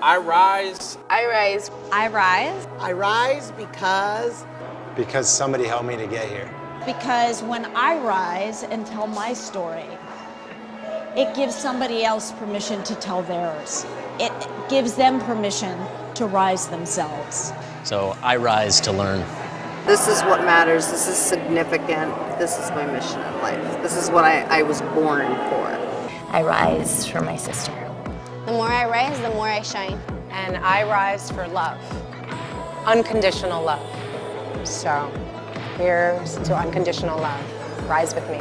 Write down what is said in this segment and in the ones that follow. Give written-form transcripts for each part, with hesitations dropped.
I rise. I rise. I rise. I rise because somebody helped me to get here. Because when I rise and tell my story, it gives somebody else permission to tell theirs. It gives them permission to rise themselves. So I rise to learn. This is what matters. This is significant. This is my mission in life. This is what I was born for. I rise for my sister. The more I rise, the more I shine. And I rise for love. Unconditional love. So here's to unconditional love. Rise with me.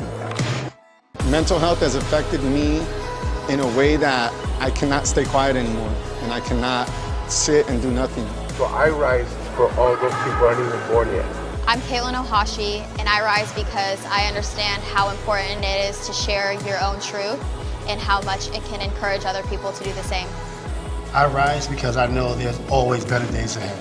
Mental health has affected me in a way that I cannot stay quiet anymore, and I cannot sit and do nothing. So I rise for all those people who aren't even born yet. I'm Caitlin Ohashi, and I rise because I understand how important it is to share your own truth and how much it can encourage other people to do the same. I rise because I know there's always better days ahead.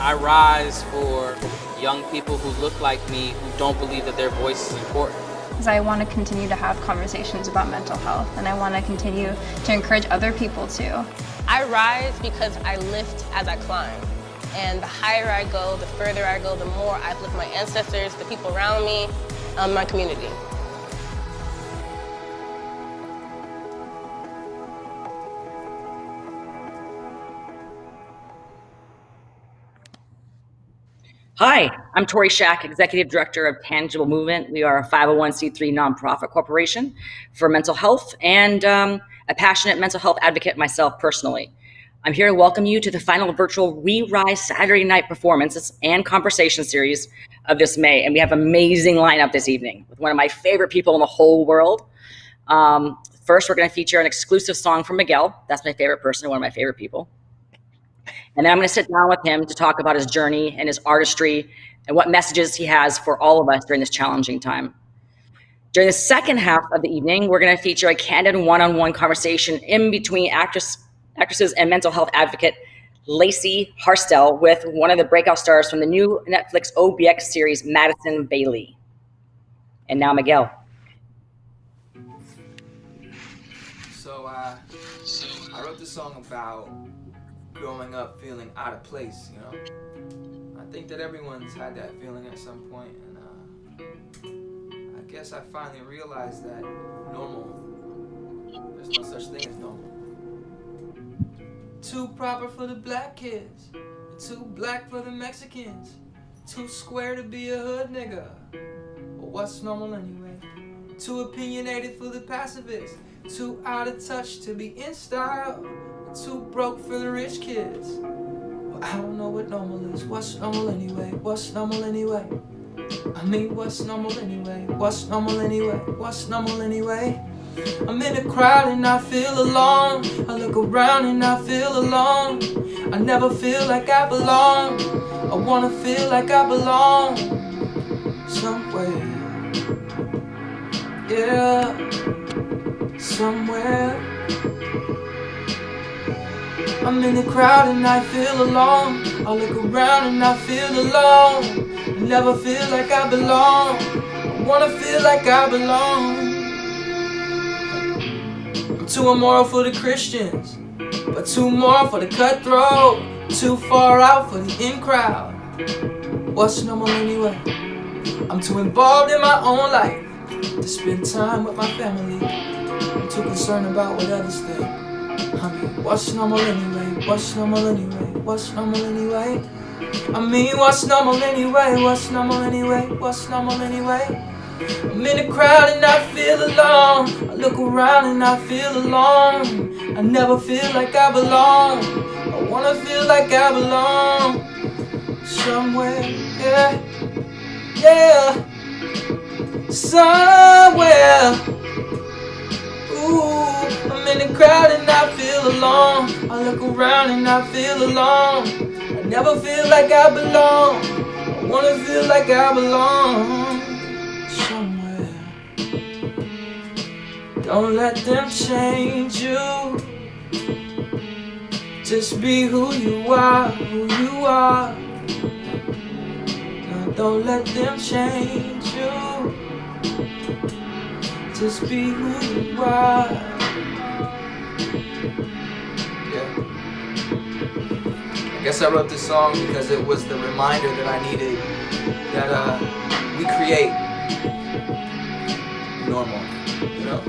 I rise for young people who look like me, who don't believe that their voice is important. Because I want to continue to have conversations about mental health, and I want to continue to encourage other people to. I rise because I lift as I climb. And the higher I go, the further I go, the more I uplift my ancestors, the people around me, my community. Hi, I'm Torri, Executive Director of Tangible Movement. We are a 501c3 nonprofit corporation for mental health and a passionate mental health advocate myself personally. I'm here to welcome you to the final virtual We Rise Saturday night performances and conversation series of this May. And we have an amazing lineup this evening with one of my favorite people in the whole world. First, we're going to feature an exclusive song from Miguel. That's my favorite person, one of my favorite people. And then I'm going to sit down with him to talk about his journey and his artistry and what messages he has for all of us during this challenging time. During the second half of the evening, we're going to feature a candid one-on-one conversation in between actresses and mental health advocate Lacy Hartselle with one of the breakout stars from the new Netflix OBX series, Madison Bailey. And now Miguel. So I wrote this song about growing up feeling out of place, you know. I think that everyone's had that feeling at some point, and I guess I finally realized that there's no such thing as normal. Too proper for the black kids, too black for the Mexicans, too square to be a hood nigga. But what's normal anyway? Too opinionated for the pacifists, too out of touch to be in style, too broke for the rich kids. Well, I don't know what normal is. What's normal anyway? What's normal anyway? I mean, what's normal anyway? What's normal anyway? What's normal anyway? I'm in a crowd and I feel alone. I look around and I feel alone. I never feel like I belong. I wanna feel like I belong somewhere. Yeah, somewhere. I'm in the crowd and I feel alone. I look around and I feel alone. I never feel like I belong. I wanna feel like I belong. I'm too immoral for the Christians, but too moral for the cutthroat. Too far out for the in crowd. What's normal anyway? I'm too involved in my own life to spend time with my family. I'm too concerned about what others think. I mean, what's normal anyway? What's normal anyway? What's normal anyway? I mean, what's normal anyway? What's normal anyway? What's normal anyway? I'm in the crowd and I feel alone. I look around and I feel alone. I never feel like I belong. I wanna feel like I belong somewhere, yeah, yeah, somewhere. Ooh, I'm in the crowd and I feel alone. I look around and I feel alone. I never feel like I belong. I wanna feel like I belong somewhere. Don't let them change you. Just be who you are, who you are. No, don't let them change you. Just be who you are. Yeah. guess I wrote this song because it was the reminder that I needed that we create normal, you know,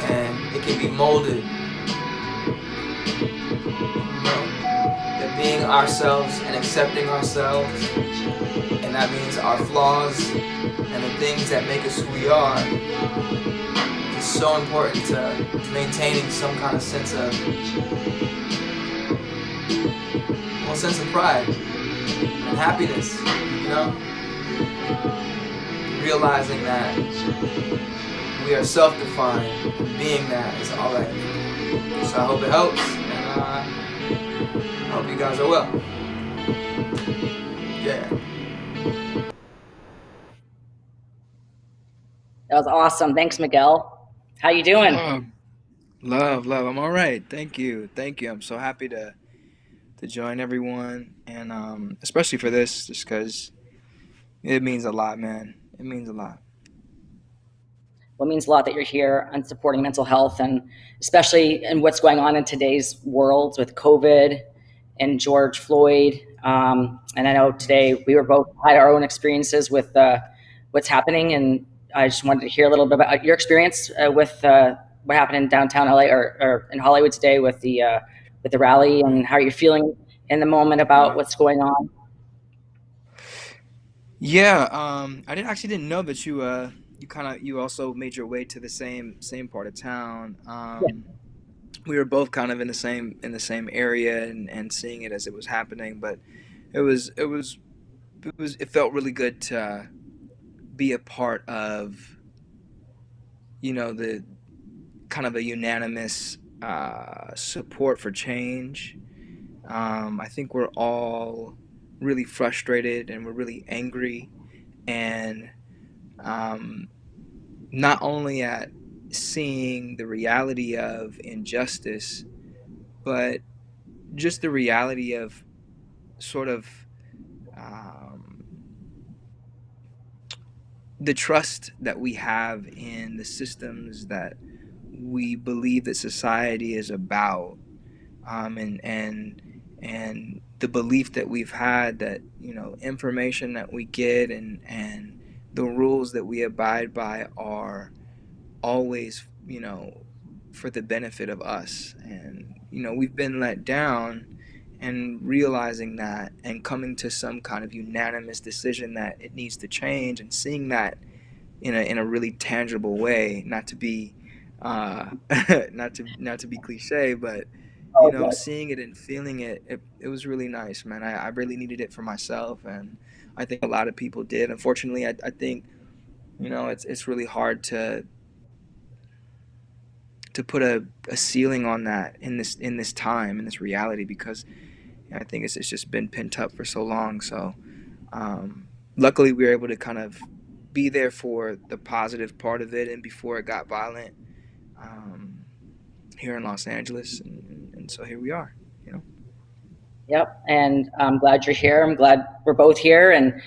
and it can be molded, you know, that being ourselves and accepting ourselves, and that means our flaws and the things that make us who we are, is so important to maintaining some kind of sense of pride and happiness, you know? Realizing that we are self-defined, and being that is alright. So I hope it helps, and I hope you guys are well. Yeah. That was awesome. Thanks, Miguel. How you doing? Love. I'm all right. Thank you. I'm so happy to join everyone, and especially for this, just because it means a lot, man. It means a lot. Well, it means a lot that you're here and supporting mental health, and especially in what's going on in today's world with COVID and George Floyd. And I know today we were both had our own experiences with what's happening, and I just wanted to hear a little bit about your experience with what happened in downtown LA or in Hollywood today with the rally, and how you're feeling in the moment about what's going on. Yeah, I actually didn't know that you also made your way to the same part of town. We were both kind of in the same area and seeing it as it was happening, but it felt really good to be a part of, the kind of a unanimous support for change. I think we're all really frustrated and we're really angry, and not only at seeing the reality of injustice, but just the reality of sort of the trust that we have in the systems that we believe that society is about, and the belief that we've had that information that we get and the rules that we abide by are always for the benefit of us. And we've been let down, and realizing that and coming to some kind of unanimous decision that it needs to change, and seeing that in a really tangible way, not to be not to be cliche, but seeing it and feeling it was really nice, man. I really needed it for myself, and I think a lot of people did. Unfortunately, I think it's really hard to put a ceiling on that in this time, in this reality, because I think it's just been pent up for so long. So luckily we were able to kind of be there for the positive part of it, and before it got violent here in Los Angeles, and so here we are. Yep, and I'm glad you're here. I'm glad we're both here and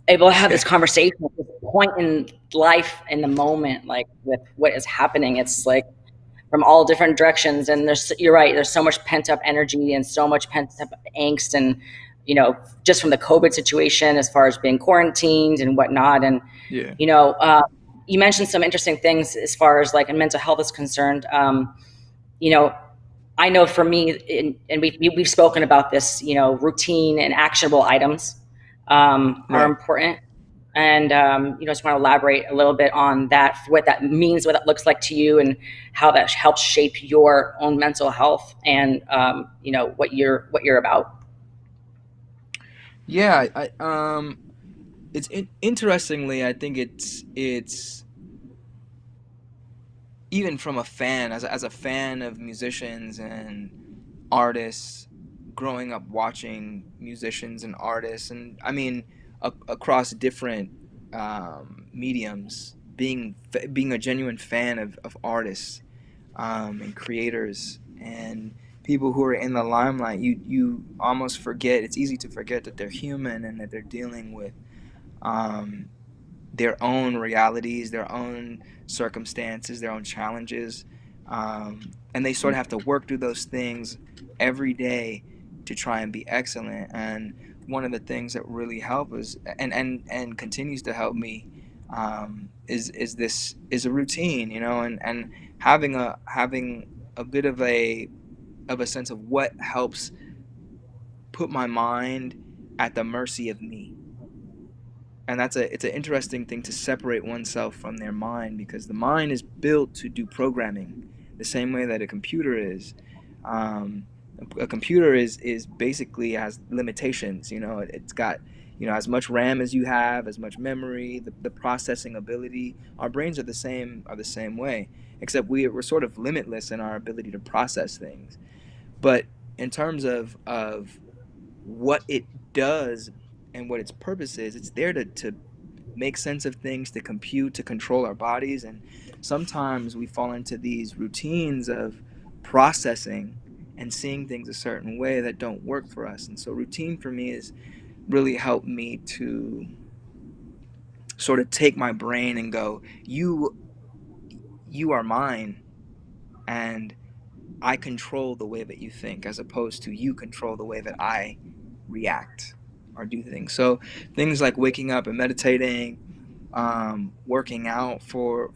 able to have this conversation at this point in life, in the moment, like with what is happening. It's like from all different directions, and you're right, there's so much pent up energy and so much pent up angst, and just from the COVID situation as far as being quarantined and whatnot. And yeah, you mentioned some interesting things as far as like in mental health is concerned. I know for me, and we've spoken about this, routine and actionable items are important. And just want to elaborate a little bit on that, what that means, what that looks like to you, and how that helps shape your own mental health, and what you're about. Yeah, it's interestingly, I think it's even from a fan, as a fan of musicians and artists, growing up watching musicians and artists, and I mean across different mediums, being a genuine fan of artists and creators and people who are in the limelight, you almost forget. It's easy to forget that they're human and that they're dealing with their own realities, their own circumstances, their own challenges, and they sort of have to work through those things every day to try and be excellent. And one of the things that really help is and continues to help me is a routine, you know, and having a bit of a sense of what helps put my mind at the mercy of me. And it's an interesting thing to separate oneself from their mind, because the mind is built to do programming the same way that a computer is. A computer is basically has limitations. You know, it's got, you know, as much RAM as you have, as much memory, the processing ability. Our brains are the same way, except we're sort of limitless in our ability to process things. But in terms of what it does and what its purpose is, it's there to make sense of things, to compute, to control our bodies. And sometimes we fall into these routines of processing and seeing things a certain way that don't work for us. And so routine for me has really helped me to sort of take my brain and go, you are mine, and I control the way that you think, as opposed to you control the way that I react or do things. So things like waking up and meditating, working out for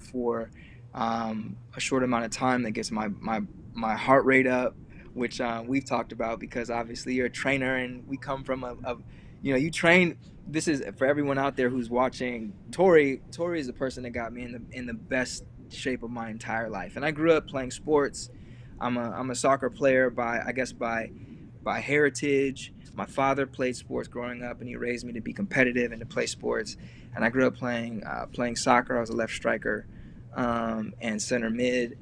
a short amount of time that gets my heart rate up, which we've talked about, because obviously you're a trainer and we come from a you know, you train. This is for everyone out there who's watching. Torri is the person that got me in the best shape of my entire life, and I grew up playing sports. I'm a soccer player by heritage. My father played sports growing up, and he raised me to be competitive and to play sports. And I grew up playing soccer. I was a left striker and center mid.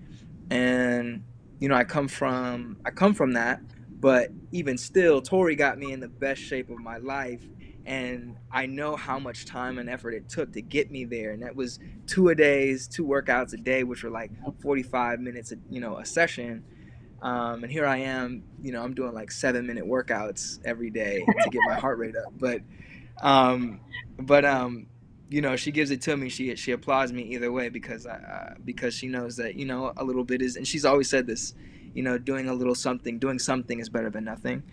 And you know, I come from that. But even still, Torri got me in the best shape of my life, and I know how much time and effort it took to get me there. And that was two workouts a day, which were like 45 minutes, a session. And here I am, I'm doing like 7-minute workouts every day to get my heart rate up. Um, but she gives it to me. She applauds me either way, because she knows that, a little bit is, and she's always said this, doing something is better than nothing.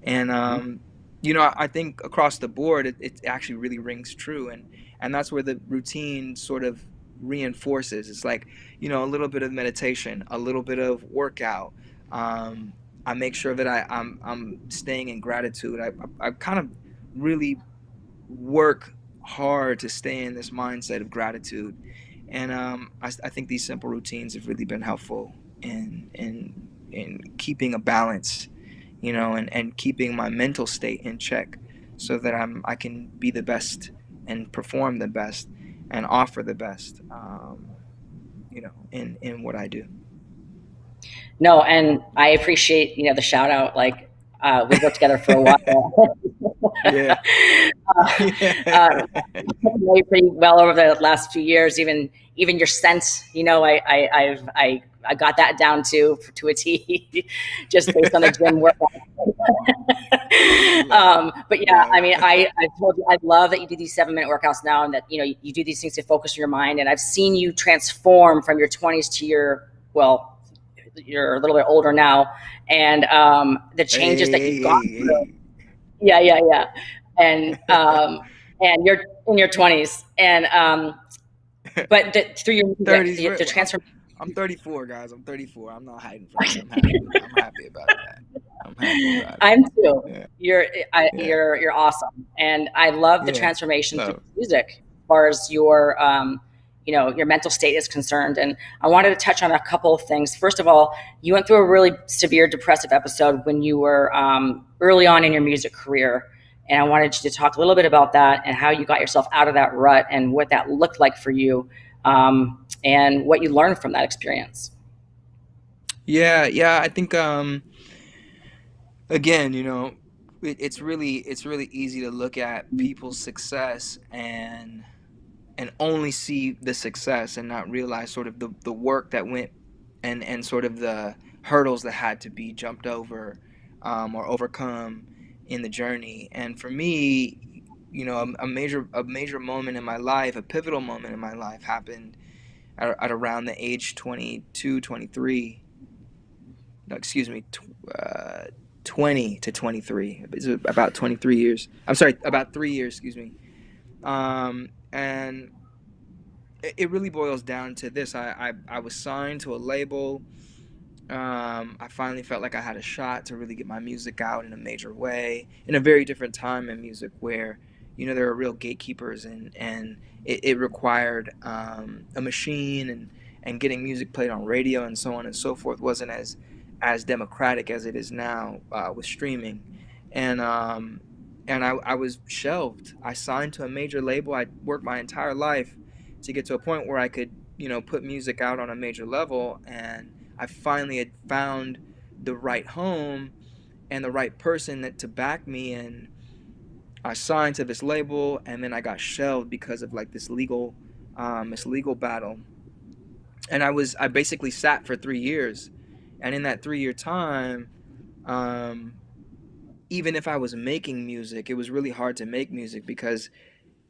And I think across the board, it actually really rings true, and that's where the routine sort of reinforces. It's like, a little bit of meditation, a little bit of workout. I make sure that I'm staying in gratitude. I kind of really work hard to stay in this mindset of gratitude, and I think these simple routines have really been helpful in keeping a balance, and keeping my mental state in check, so that I can be the best and perform the best and offer the best, in what I do. No, and I appreciate, the shout out. Like, we've worked together for a while. Yeah. I know you pretty well over the last few years. Even your sense, I got that down to a T, just based on the gym workout. But yeah, I mean, I told you, I love that you do these 7-minute workouts now, and that you do these things to focus your mind. And I've seen you transform from your 20s to you're a little bit older now, and the changes that you've gone through. Yeah. And you're in your 20s, and but through your 30s, the transformation. I'm 34, guys. I'm 34. I'm not hiding from it. I'm happy about that. I'm happy about it. I'm too. Yeah. You're awesome, and I love the transformation through music, as far as your your mental state is concerned. And I wanted to touch on a couple of things. First of all, you went through a really severe depressive episode when you were early on in your music career. And I wanted you to talk a little bit about that, and how you got yourself out of that rut, and what that looked like for you, and what you learned from that experience. Yeah. I think, again, it's really easy to look at people's success and only see the success, and not realize sort of the work that went, and sort of the hurdles that had to be jumped over, or overcome in the journey. And for me, a major moment in my life, a pivotal moment in my life, happened at around the age 22, 23. No, excuse me, 20 to 23. It's about 23 years. I'm sorry, about 3 years, excuse me. And it really boils down to this. I was signed to a label. I finally felt like I had a shot to really get my music out in a major way, in a very different time in music where, there are real gatekeepers, and it required a machine, and getting music played on radio and so on and so forth wasn't as democratic as it is now with streaming. And I was shelved. I signed to a major label. I worked my entire life to get to a point where I could, put music out on a major level, and I finally had found the right home and the right person to back me, and I signed to this label, and then I got shelved because of like this legal battle. And I basically sat for 3 years, and in that 3 year time, even if I was making music, it was really hard to make music because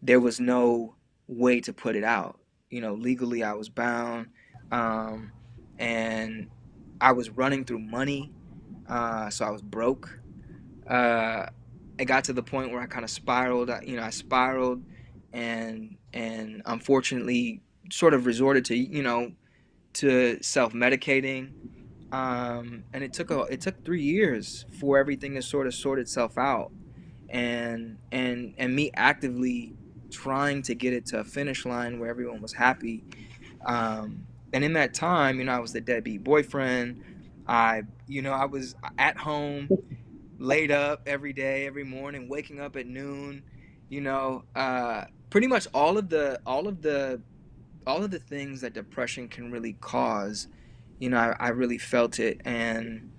there was no way to put it out. Legally I was bound, and I was running through money, so I was broke. It got to the point where I kind of spiraled. I spiraled, and unfortunately, sort of resorted to self-medicating. And it took 3 years for everything to sort of sort itself out, and me actively trying to get it to a finish line where everyone was happy. And in that time, I was the deadbeat boyfriend. I was at home, laid up every day, every morning, waking up at noon. Pretty much all of the things that depression can really cause. I really felt it, and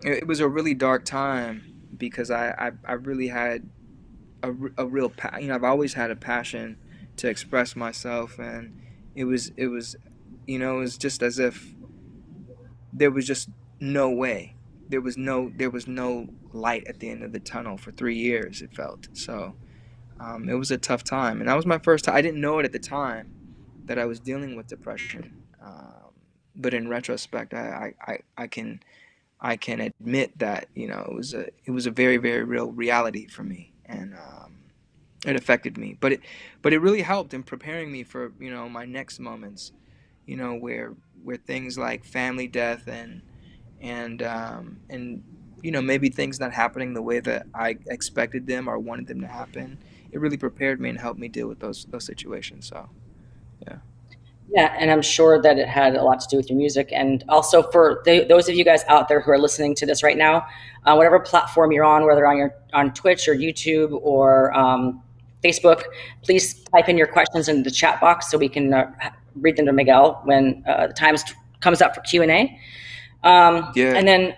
it was a really dark time because I really had a real I've always had a passion to express myself, and it was just as if there was just no way. There was no light at the end of the tunnel for 3 years, it felt. So it was a tough time, and that was my first time. I didn't know it at the time that I was dealing with depression, but in retrospect, I can admit that it was a very, very real reality for me, and it affected me. But it really helped in preparing me for my next moments, where things like family death, and maybe things not happening the way that I expected them or wanted them to happen. It really prepared me and helped me deal with those situations. So yeah. Yeah, and I'm sure that it had a lot to do with your music. And also for those of you guys out there who are listening to this right now, whatever platform you're on, whether on Twitch or YouTube or Facebook, please type in your questions in the chat box so we can read them to Miguel when the time comes up for Q&A. Yeah. And then,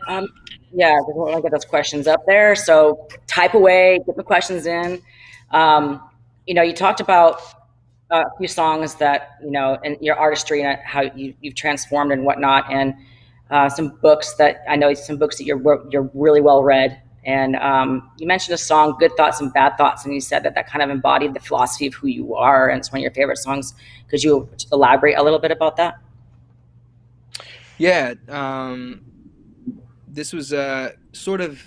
yeah, we want to get those questions up there. So type away, get the questions in. You talked about a few songs that, and your artistry and how you've transformed and whatnot, and some books that you're really well read. And you mentioned a song, Good Thoughts and Bad Thoughts, and you said that kind of embodied the philosophy of who you are, and it's one of your favorite songs. Could you elaborate a little bit about that? Yeah. This was sort of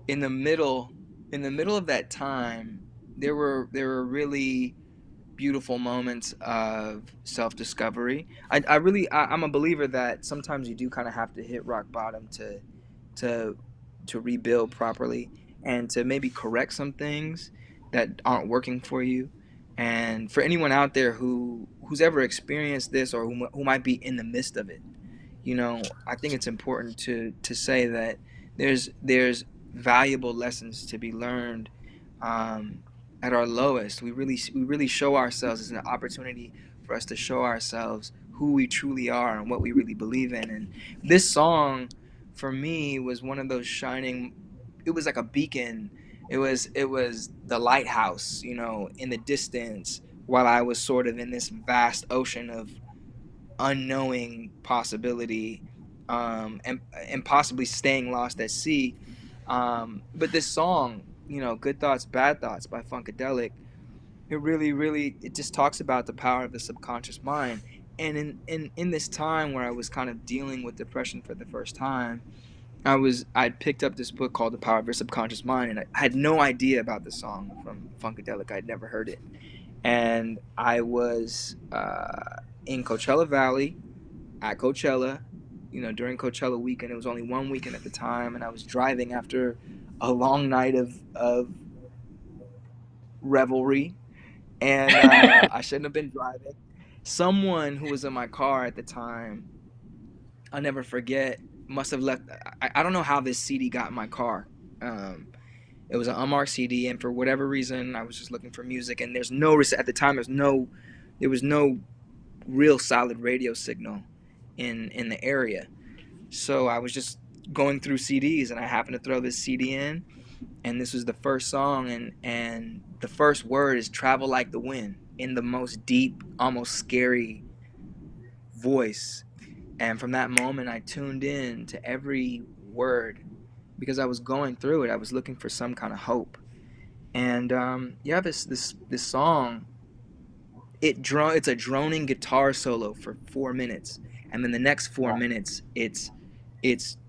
in the middle of that time. There were really beautiful moments of self-discovery. I'm a believer that sometimes you do kind of have to hit rock bottom to rebuild properly, and to maybe correct some things that aren't working for you. And for anyone out there who's ever experienced this, or who might be in the midst of it, I think it's important to say that there's valuable lessons to be learned at our lowest. We really show ourselves as an opportunity for us to show ourselves who we truly are and what we really believe in. And this song, for me, was one of those shining. It was like a beacon. It was the lighthouse, in the distance, while I was sort of in this vast ocean of unknowing possibility, and possibly staying lost at sea. But this song, Good Thoughts, Bad Thoughts by Funkadelic, it really it just talks about the power of the subconscious mind. And in this time where I was kind of dealing with depression for the first time, I'd picked up this book called The Power of Your Subconscious Mind, and I had no idea about the song from Funkadelic. I'd never heard it, and I was in Coachella Valley at Coachella, during Coachella weekend. It was only one weekend at the time, and I was driving after a long night of revelry, and I shouldn't have been driving. Someone who was in my car at the time, I'll never forget, must have left. I don't know how this CD got in my car. It was an unmarked CD, and for whatever reason, I was just looking for music, and there's no at the time. There was no real solid radio signal in the area. So I was just going through CDs, and I happened to throw this CD in, and this was the first song, and the first word is "Travel Like the Wind" in the most deep, almost scary voice. And from that moment, I tuned in to every word because I was going through it. I was looking for some kind of hope. And this song, it's a droning guitar solo for 4 minutes, and then the next 4 minutes, it's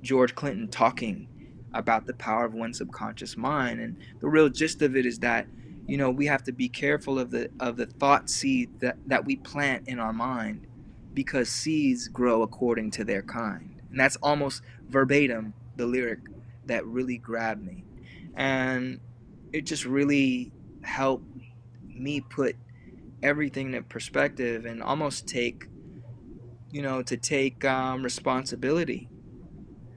George Clinton talking about the power of one's subconscious mind. And the real gist of it is that we have to be careful of the thought seed that we plant in our mind, because seeds grow according to their kind. And that's almost verbatim the lyric that really grabbed me, and it just really helped me put everything in perspective and almost take responsibility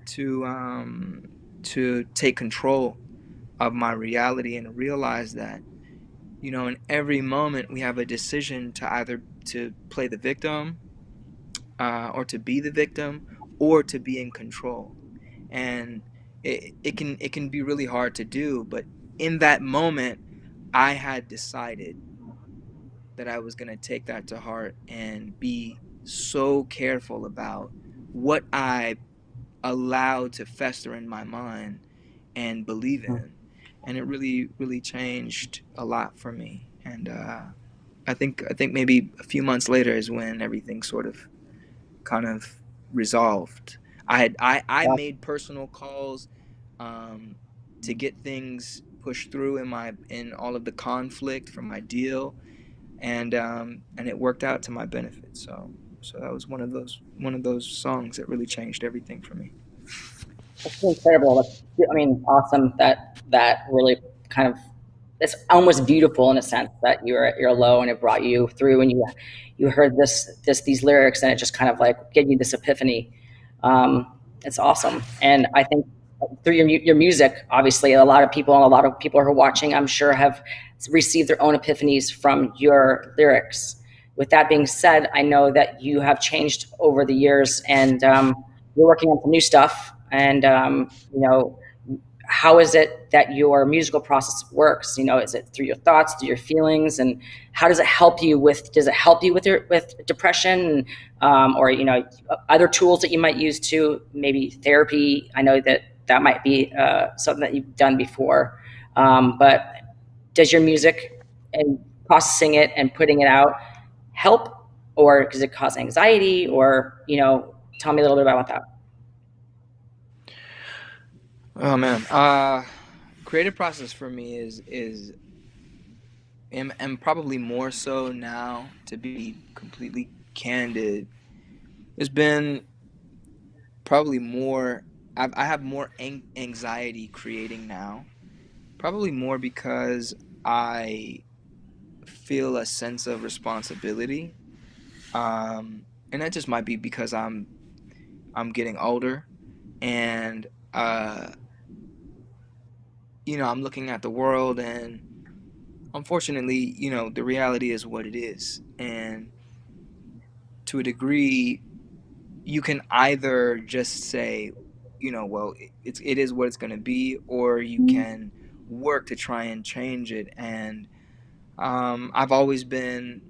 to take control of my reality, and realize that in every moment we have a decision to either to play the victim, or to be the victim, or to be in control. And it can be really hard to do, but in that moment I had decided that I was going to take that to heart and be so careful about what I allowed to fester in my mind and believe in. And it really, really changed a lot for me. And I think maybe a few months later is when everything sort of kind of resolved. I made personal calls to get things pushed through in all of the conflict from my deal, and it worked out to my benefit. So that was one of those songs that really changed everything for me. It's incredible. Awesome. That really kind of, it's almost beautiful in a sense that you're low and it brought you through, and you heard these lyrics, and it just kind of like gave you this epiphany. It's awesome. And I think through your music, obviously a lot of people who are watching, I'm sure, have received their own epiphanies from your lyrics. With that being said, I know that you have changed over the years, and you're working on some new stuff. And how is it that your musical process works? Is it through your thoughts, through your feelings, and how does it help you with depression, or other tools that you might use to, maybe therapy? I know that might be something that you've done before, but does your music and processing it and putting it out help, or does it cause anxiety? Or tell me a little bit about that. Oh man, creative process for me is and probably more so now, to be completely candid. It's been probably more. I have more anxiety creating now, probably more because I feel a sense of responsibility, and that just might be because I'm getting older, and I'm looking at the world, and unfortunately, the reality is what it is. And to a degree, you can either just say, well, it is what it's going to be, or you can work to try and change it. And I've been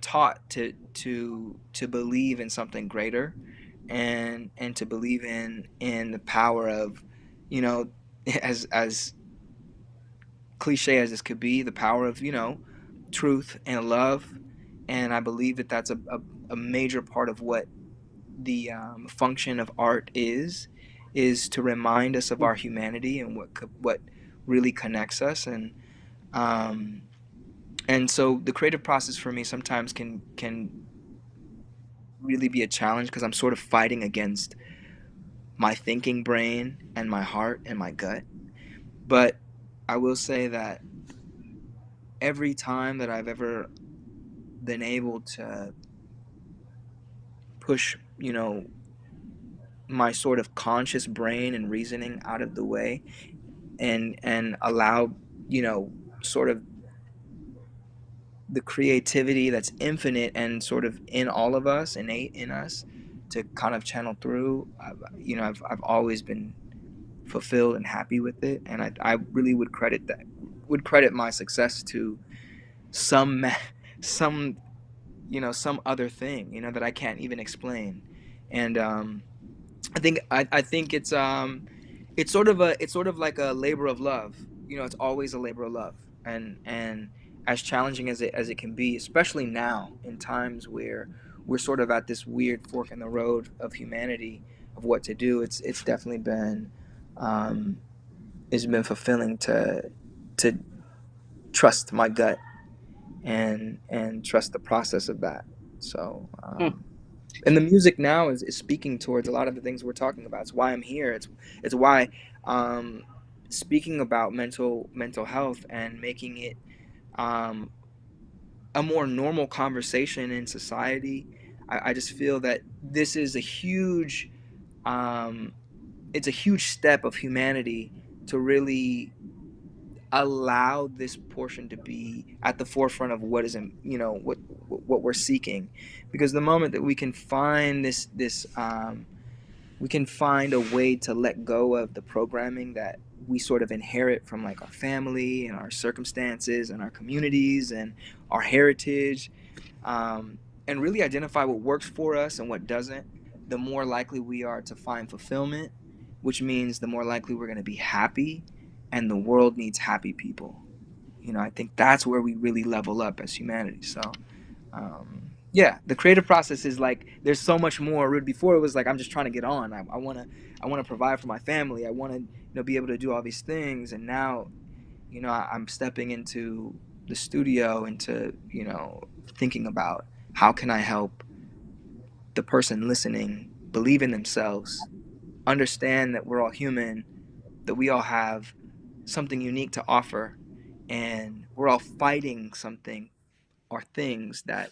taught to believe in something greater, and to believe in the power of, as cliche as this could be, the power of truth and love. And I believe that that's a major part of what function of art is to remind us of our humanity and what really connects us, um, and so the creative process for me sometimes can really be a challenge because I'm sort of fighting against my thinking brain and my heart and my gut. But I will say that every time that I've ever been able to push, my sort of conscious brain and reasoning out of the way and allow, sort of the creativity that's infinite and sort of in all of us, innate in us, to kind of channel through, I've always been fulfilled and happy with it, and I really would credit my success to some some some other thing that I can't even explain. And I think it's sort of like a labor of love. It's always a labor of love, and as challenging as it can be, especially now in times where we're sort of at this weird fork in the road of humanity of what to do. It's definitely been um, it's been fulfilling to trust my gut and trust the process of that. So and the music now is speaking towards a lot of the things we're talking about. It's why I'm here. It's why um, speaking about mental health and making it um, a more normal conversation in society. I just feel that this is a huge um, it's a huge step of humanity to really allow this portion to be at the forefront of what is what we're seeking, because the moment that we can find this we can find a way to let go of the programming that we sort of inherit from like our family and our circumstances and our communities and our heritage, um, and really identify what works for us and what doesn't, the more likely we are to find fulfillment, which means the more likely we're going to be happy, and the world needs happy people. I think that's where we really level up as humanity. So yeah, the creative process is like there's so much more. Before it was like I'm just trying to get on. I want to provide for my family. I want to be able to do all these things. And now I'm stepping into the studio, into thinking about how can I help the person listening believe in themselves, understand that we're all human, that we all have something unique to offer, and we're all fighting something or things that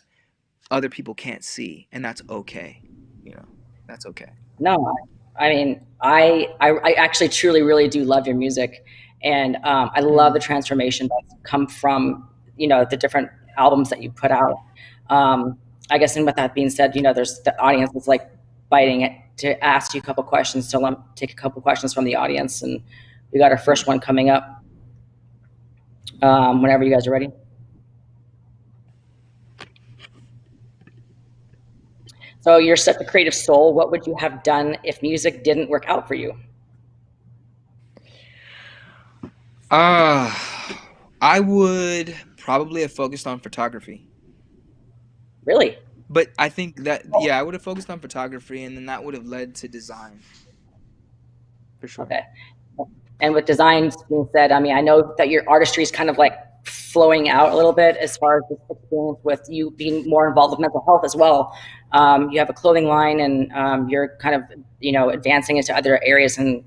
other people can't see, and that's okay. That's okay. No, I mean, I actually truly really do love your music, and I love the transformation that's come from the different albums that you put out. I guess, and with that being said, there's the audience is like biting it to ask you a couple questions. So let me take a couple questions from the audience, and we got our first one coming up. Whenever you guys are ready. So you're such a creative soul. What would you have done if music didn't work out for you? I would probably have focused on photography. Really? But I think that, yeah, I would have focused on photography, and then that would have led to design. For sure. Okay. And with designs being said, I mean, I know that your artistry is kind of like flowing out a little bit as far as this experience with you being more involved with mental health as well. You have a clothing line, and you're kind of, advancing into other areas, and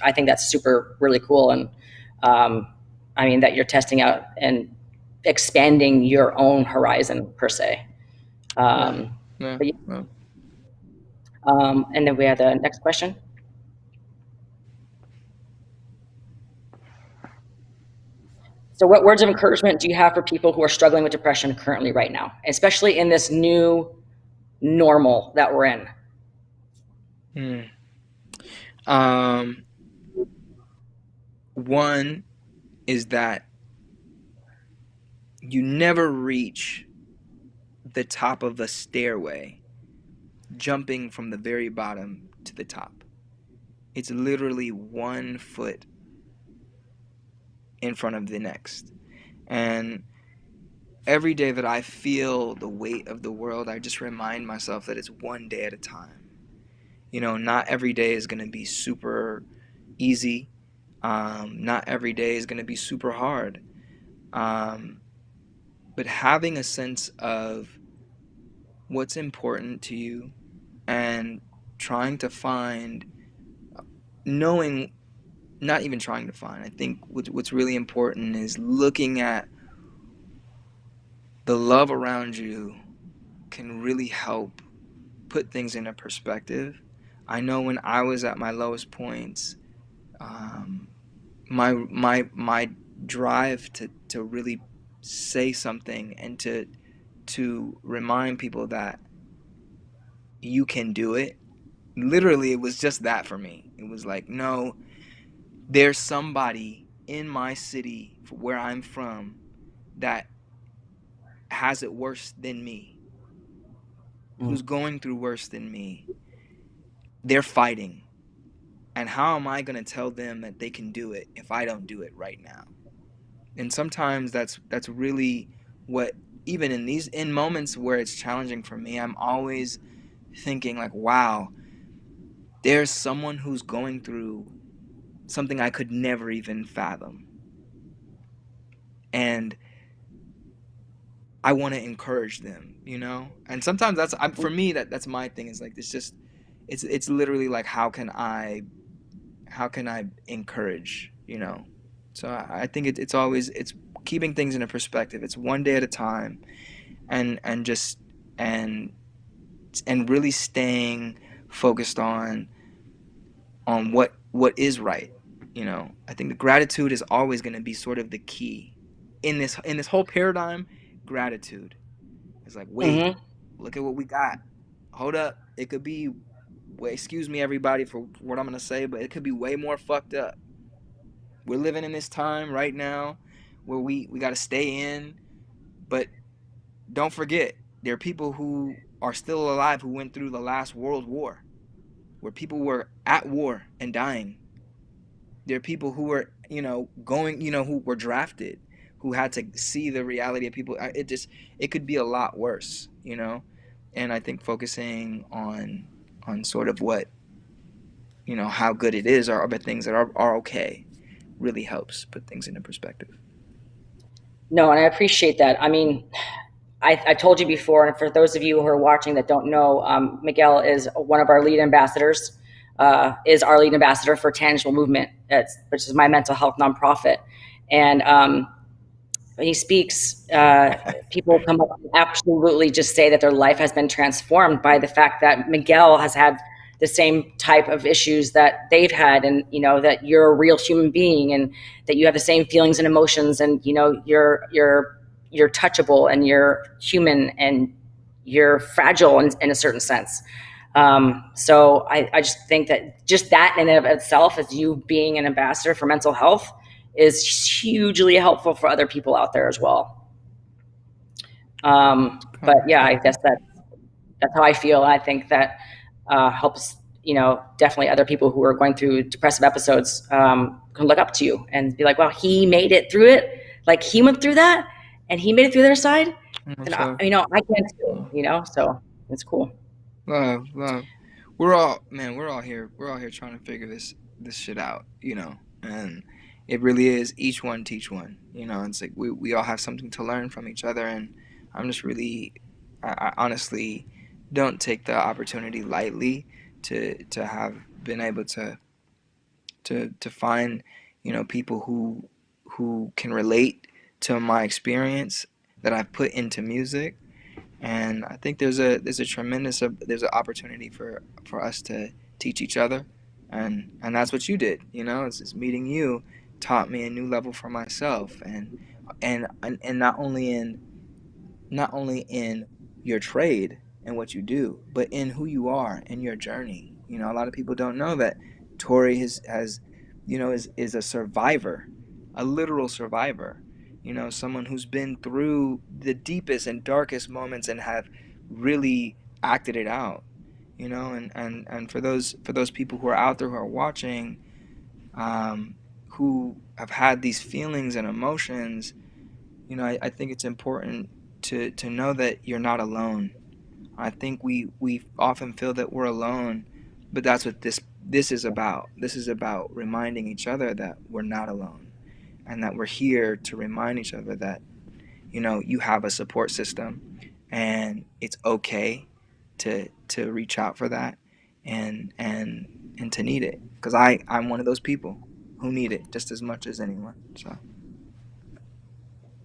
I think that's super really cool. And I mean that you're testing out and expanding your own horizon per se. And then we have the next question. So what words of encouragement do you have for people who are struggling with depression currently right now, especially in this new normal that we're in? One is that you never reach the top of a stairway jumping from the very bottom to the top. It's literally 1 foot in front of the next. And every day that I feel the weight of the world, I just remind myself that it's one day at a time. Not every day is going to be super easy. Not every day is going to be super hard. But having a sense of what's important to you and trying to find, knowing, not even trying to find, I think what's really important is looking at the love around you can really help put things into perspective. I know when I was at my lowest points, my drive to really say something and to remind people that you can do it. Literally, it was just that for me. It was like, no, there's somebody in my city where I'm from that has it worse than me, who's going through worse than me. They're fighting. And how am I going to tell them that they can do it if I don't do it right now? And sometimes that's really what, even in moments where it's challenging for me, I'm always thinking like, wow, there's someone who's going through something I could never even fathom. And I want to encourage them, And sometimes for me, that's my thing, is like, it's literally like, how can I encourage, So I think it's always, it's keeping things in a perspective. It's one day at a time, and really staying focused on what is right. I think the gratitude is always going to be sort of the key in this whole paradigm. Gratitude is like, wait, look at what we got. Hold up, it could be excuse me everybody for what I'm going to say, but it could be way more fucked up. We're living in this time right now where we got to stay in, but don't forget, there are people who are still alive who went through the last World War, where people were at war and dying. There are people who were, going, who were drafted, who had to see the reality of people. It could be a lot worse, And I think focusing on sort of what, how good it is, or the things that are okay, really helps put things into perspective. No, and I appreciate that. I mean, I told you before, and for those of you who are watching that don't know, Miguel is one of our lead ambassadors, is our lead ambassador for Tangible Movement, which is my mental health nonprofit. And when he speaks, people come up and absolutely just say that their life has been transformed by the fact that Miguel has had the same type of issues that they've had, and that you're a real human being, and that you have the same feelings and emotions, and you're touchable, and you're human, and you're fragile in a certain sense. So I just think that just that in and of itself, as you being an ambassador for mental health, is hugely helpful for other people out there as well. But yeah, I guess that's how I feel. And I think that helps, definitely other people who are going through depressive episodes can look up to you and be like, wow, he made it through it. Like, he went through that and he made it through their side. And I can too, so it's cool. Love. We're all here trying to figure this shit out, and it really is each one teach one, It's like we all have something to learn from each other, and I'm just really, I honestly don't take the opportunity lightly to have been able to find, people who can relate to my experience that I've put into music. And I think there's an opportunity for us to teach each other, and that's what you did. It's just meeting you taught me a new level for myself, and not only in your trade and what you do, but in who you are and your journey. A lot of people don't know that Torri is a survivor, a literal survivor. Someone who's been through the deepest and darkest moments and have really acted it out. And for those people who are out there who are watching, who have had these feelings and emotions, I think it's important to know that you're not alone. I think we often feel that we're alone But that's what this is about. This is about reminding each other that we're not alone, and that we're here to remind each other that, you know, you have a support system, and it's okay to reach out for that, and to need it, because I'm one of those people who need it just as much as anyone. So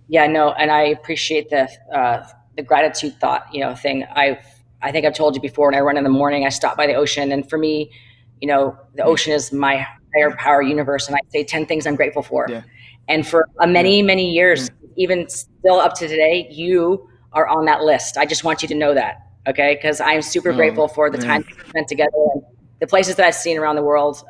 Yeah, no, and I appreciate the gratitude thought, thing. I think I've told you before, when I run in the morning, I stop by the ocean, and for me, the ocean is my higher power universe, and I say 10 things I'm grateful for. Yeah. And for many years, even still up to today, you are on that list. I just want you to know that, okay? Because I'm super grateful for the time we spent together, and the places that I've seen around the world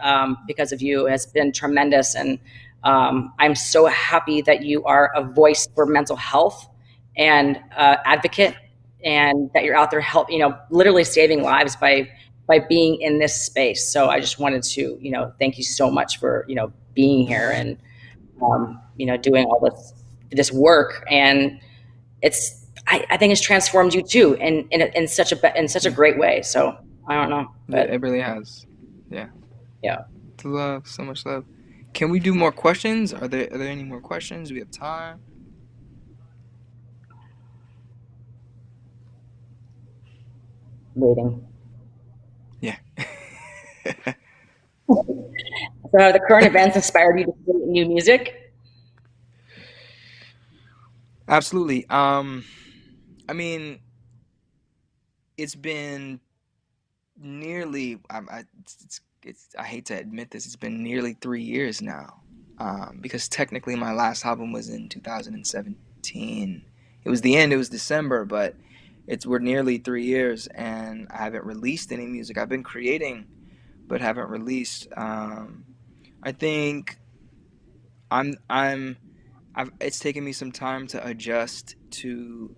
because of you has been tremendous. And I'm so happy that you are a voice for mental health and advocate, and that you're out there literally saving lives by being in this space. So I just wanted to, thank you so much for, being here and, doing all this work. And I think it's transformed you too, in such a great way. So I don't know, but it really has. Yeah. Yeah. Love, so much love. Can we do more questions? Are there any more questions? Do we have time? Waiting. Yeah. So have the current events inspired you to create new music? Absolutely. I mean, it's been nearly, I hate to admit this, it's been nearly 3 years now. Because technically my last album was in 2017. It was the end, it was December, but we're nearly 3 years, and I haven't released any music. I've been creating, but haven't released. I think it's taken me some time to adjust to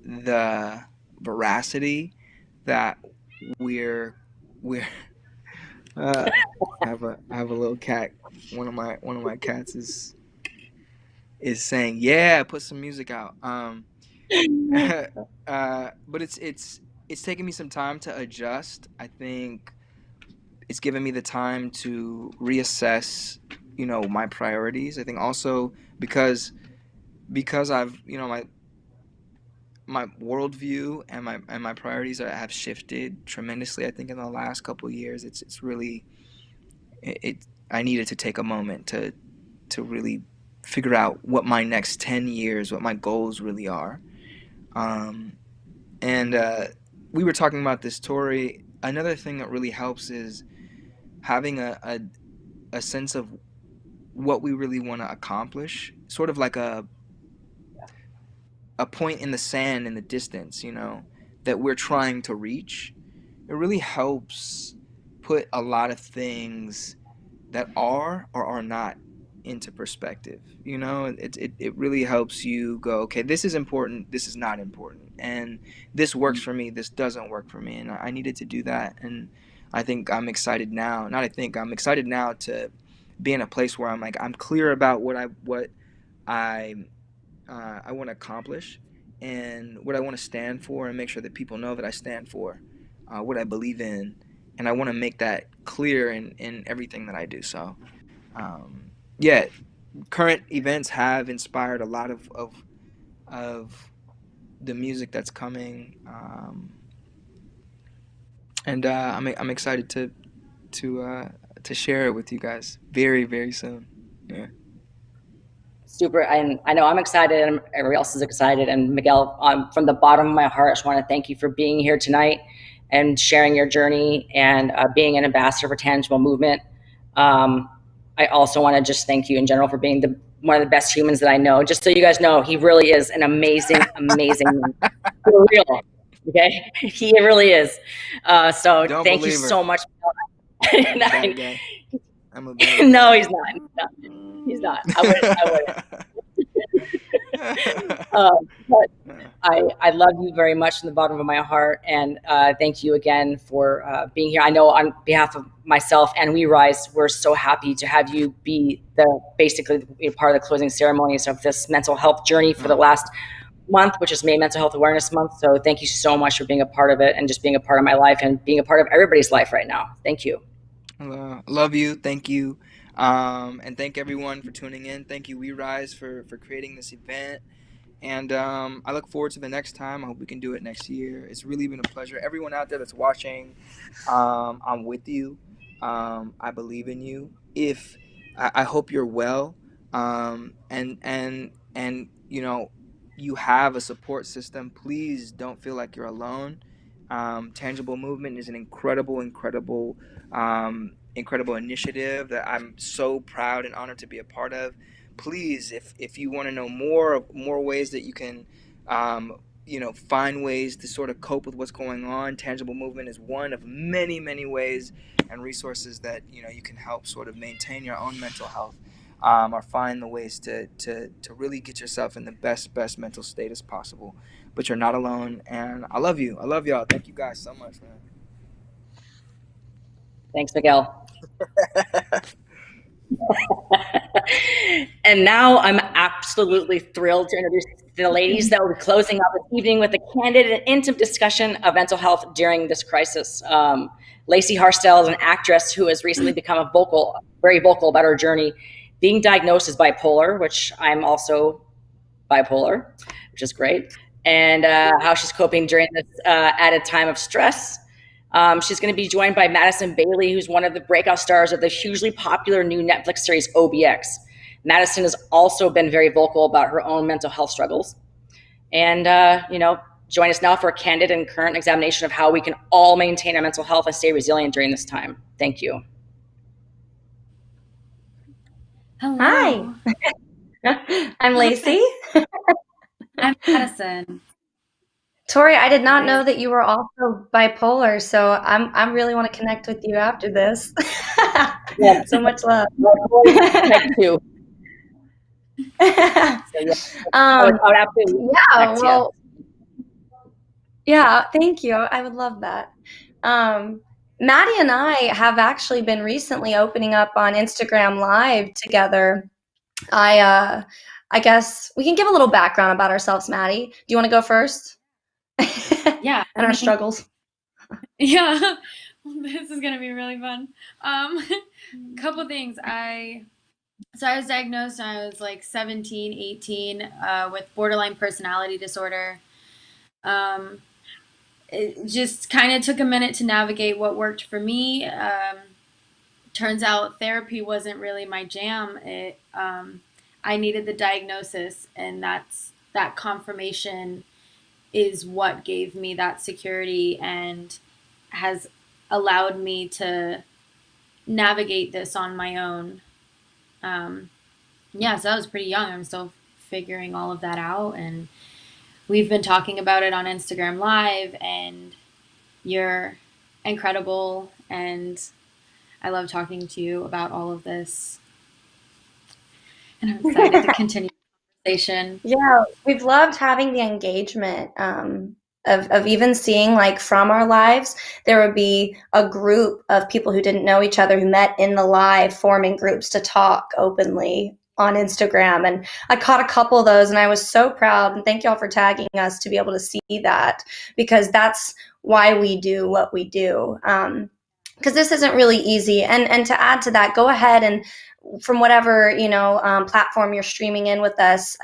the veracity that we're I have a little cat. One of my cats is saying, "Yeah, put some music out." But it's taken me some time to adjust. I think it's given me the time to reassess, my priorities. I think also because I've, my worldview and my priorities have shifted tremendously. I think in the last couple of years, it's really I needed to take a moment to really figure out what my next 10 years, what my goals really are. And we were talking about this, Torri. Another thing that really helps is having a sense of what we really want to accomplish, sort of like a point in the sand in the distance, that we're trying to reach. It really helps put a lot of things that are or are not into perspective. It really helps you go, okay, this is important, this is not important, and this works for me, this doesn't work for me. And I needed to do that, and I think I'm excited now. I'm excited now to be in a place where I'm clear about what I want to accomplish and what I want to stand for, and make sure that people know that I stand for what I believe in, and I want to make that clear in everything that I do. So yeah, current events have inspired a lot of the music that's coming, and I'm excited to share it with you guys very, very soon. Yeah. Super. And I know I'm excited, and everybody else is excited. And Miguel, from the bottom of my heart, I just want to thank you for being here tonight and sharing your journey, and being an ambassador for Tangible Movement. I also want to just thank you in general for being one of the best humans that I know. Just so you guys know, he really is an amazing man. For real. Okay? He really is. So Don't thank you believe her. so much. I'm a bad No, he's not. He's not. I would. But I love you very much from the bottom of my heart, and thank you again for being here. I know on behalf of myself and We Rise, we're so happy to have you be basically part of the closing ceremonies of this mental health journey for the last month, which is May Mental Health Awareness Month. So thank you so much for being a part of it and just being a part of my life and being a part of everybody's life right now. Thank you. Love you. Thank you. And thank everyone for tuning in. Thank you, We Rise, for creating this event. And I look forward to the next time. I hope we can do it next year. It's really been a pleasure. Everyone out there that's watching, I'm with you. I believe in you. I hope you're well, and you know, you have a support system. Please don't feel like you're alone. Tangible Movement is an incredible initiative that I'm so proud and honored to be a part of. Please, if you want to know more ways that you can find ways to sort of cope with what's going on, Tangible Movement is one of many ways and resources that you can help sort of maintain your own mental health, or find the ways to really get yourself in the best mental state as possible. But you're not alone, and I love you. I love y'all. Thank you guys so much, man. Thanks, Miguel. And now I'm absolutely thrilled to introduce the ladies that will be closing out this evening with a candid and intimate discussion of mental health during this crisis. Lacy Hartselle is an actress who has recently become very vocal about her journey being diagnosed as bipolar, which I'm also bipolar, which is great, and how she's coping during this added time of stress. She's going to be joined by Madison Bailey, who's one of the breakout stars of the hugely popular new Netflix series OBX. Madison has also been very vocal about her own mental health struggles. And, join us now for a candid and current examination of how we can all maintain our mental health and stay resilient during this time. Thank you. Hello. Hi. I'm Lacy. I'm Madison. Torri, I did not know that you were also bipolar, so I really want to connect with you after this. Yeah. So much love. Thank you. Yeah, thank you. I would love that. Maddie and I have actually been recently opening up on Instagram Live together. I guess we can give a little background about ourselves, Maddie. Do you want to go first? Yeah. And our struggles. Yeah. This is going to be really fun. Couple things. So I was diagnosed when I was like 17, 18 with borderline personality disorder. It just kind of took a minute to navigate what worked for me. Turns out therapy wasn't really my jam. I needed the diagnosis, and that confirmation is what gave me that security and has allowed me to navigate this on my own. So I was pretty young. I'm still figuring all of that out, and we've been talking about it on Instagram Live, and you're incredible, and I love talking to you about all of this, and I'm excited to continue the conversation. Yeah, we've loved having the engagement of even seeing, like, from our lives, there would be a group of people who didn't know each other who met in the live, forming groups to talk openly on Instagram. And I caught a couple of those, and I was so proud. And thank y'all for tagging us to be able to see that, because that's why we do what we do. Because this isn't really easy. And to add to that, go ahead and from whatever platform you're streaming in with us,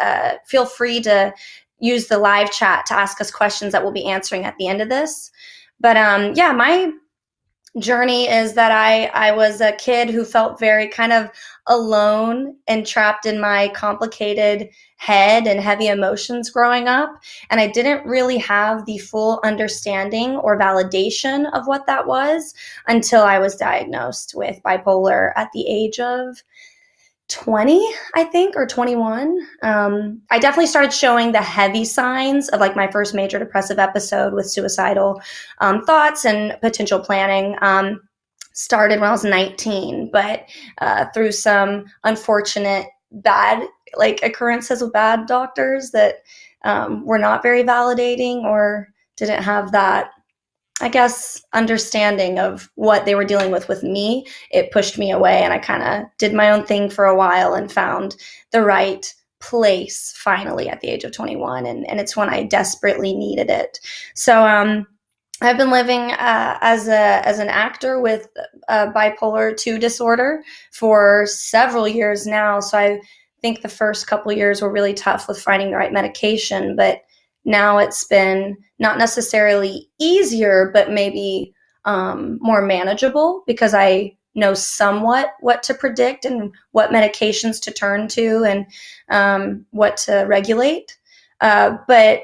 feel free to use the live chat to ask us questions that we'll be answering at the end of this. But my journey is that I was a kid who felt very kind of alone and trapped in my complicated head and heavy emotions growing up. And I didn't really have the full understanding or validation of what that was until I was diagnosed with bipolar at the age of 20, I think, or 21. I definitely started showing the heavy signs of like my first major depressive episode with suicidal thoughts and potential planning. Started when I was 19, but through some unfortunate bad occurrences with bad doctors that were not very validating or didn't have that, I guess, understanding of what they were dealing with me, it pushed me away, and I kind of did my own thing for a while and found the right place finally at the age of 21, and it's when I desperately needed it. So I've been living as an actor with bipolar 2 disorder for several years now. So I think the first couple years were really tough with finding the right medication, but now it's been not necessarily easier, but maybe more manageable, because I know somewhat what to predict and what medications to turn to and what to regulate. But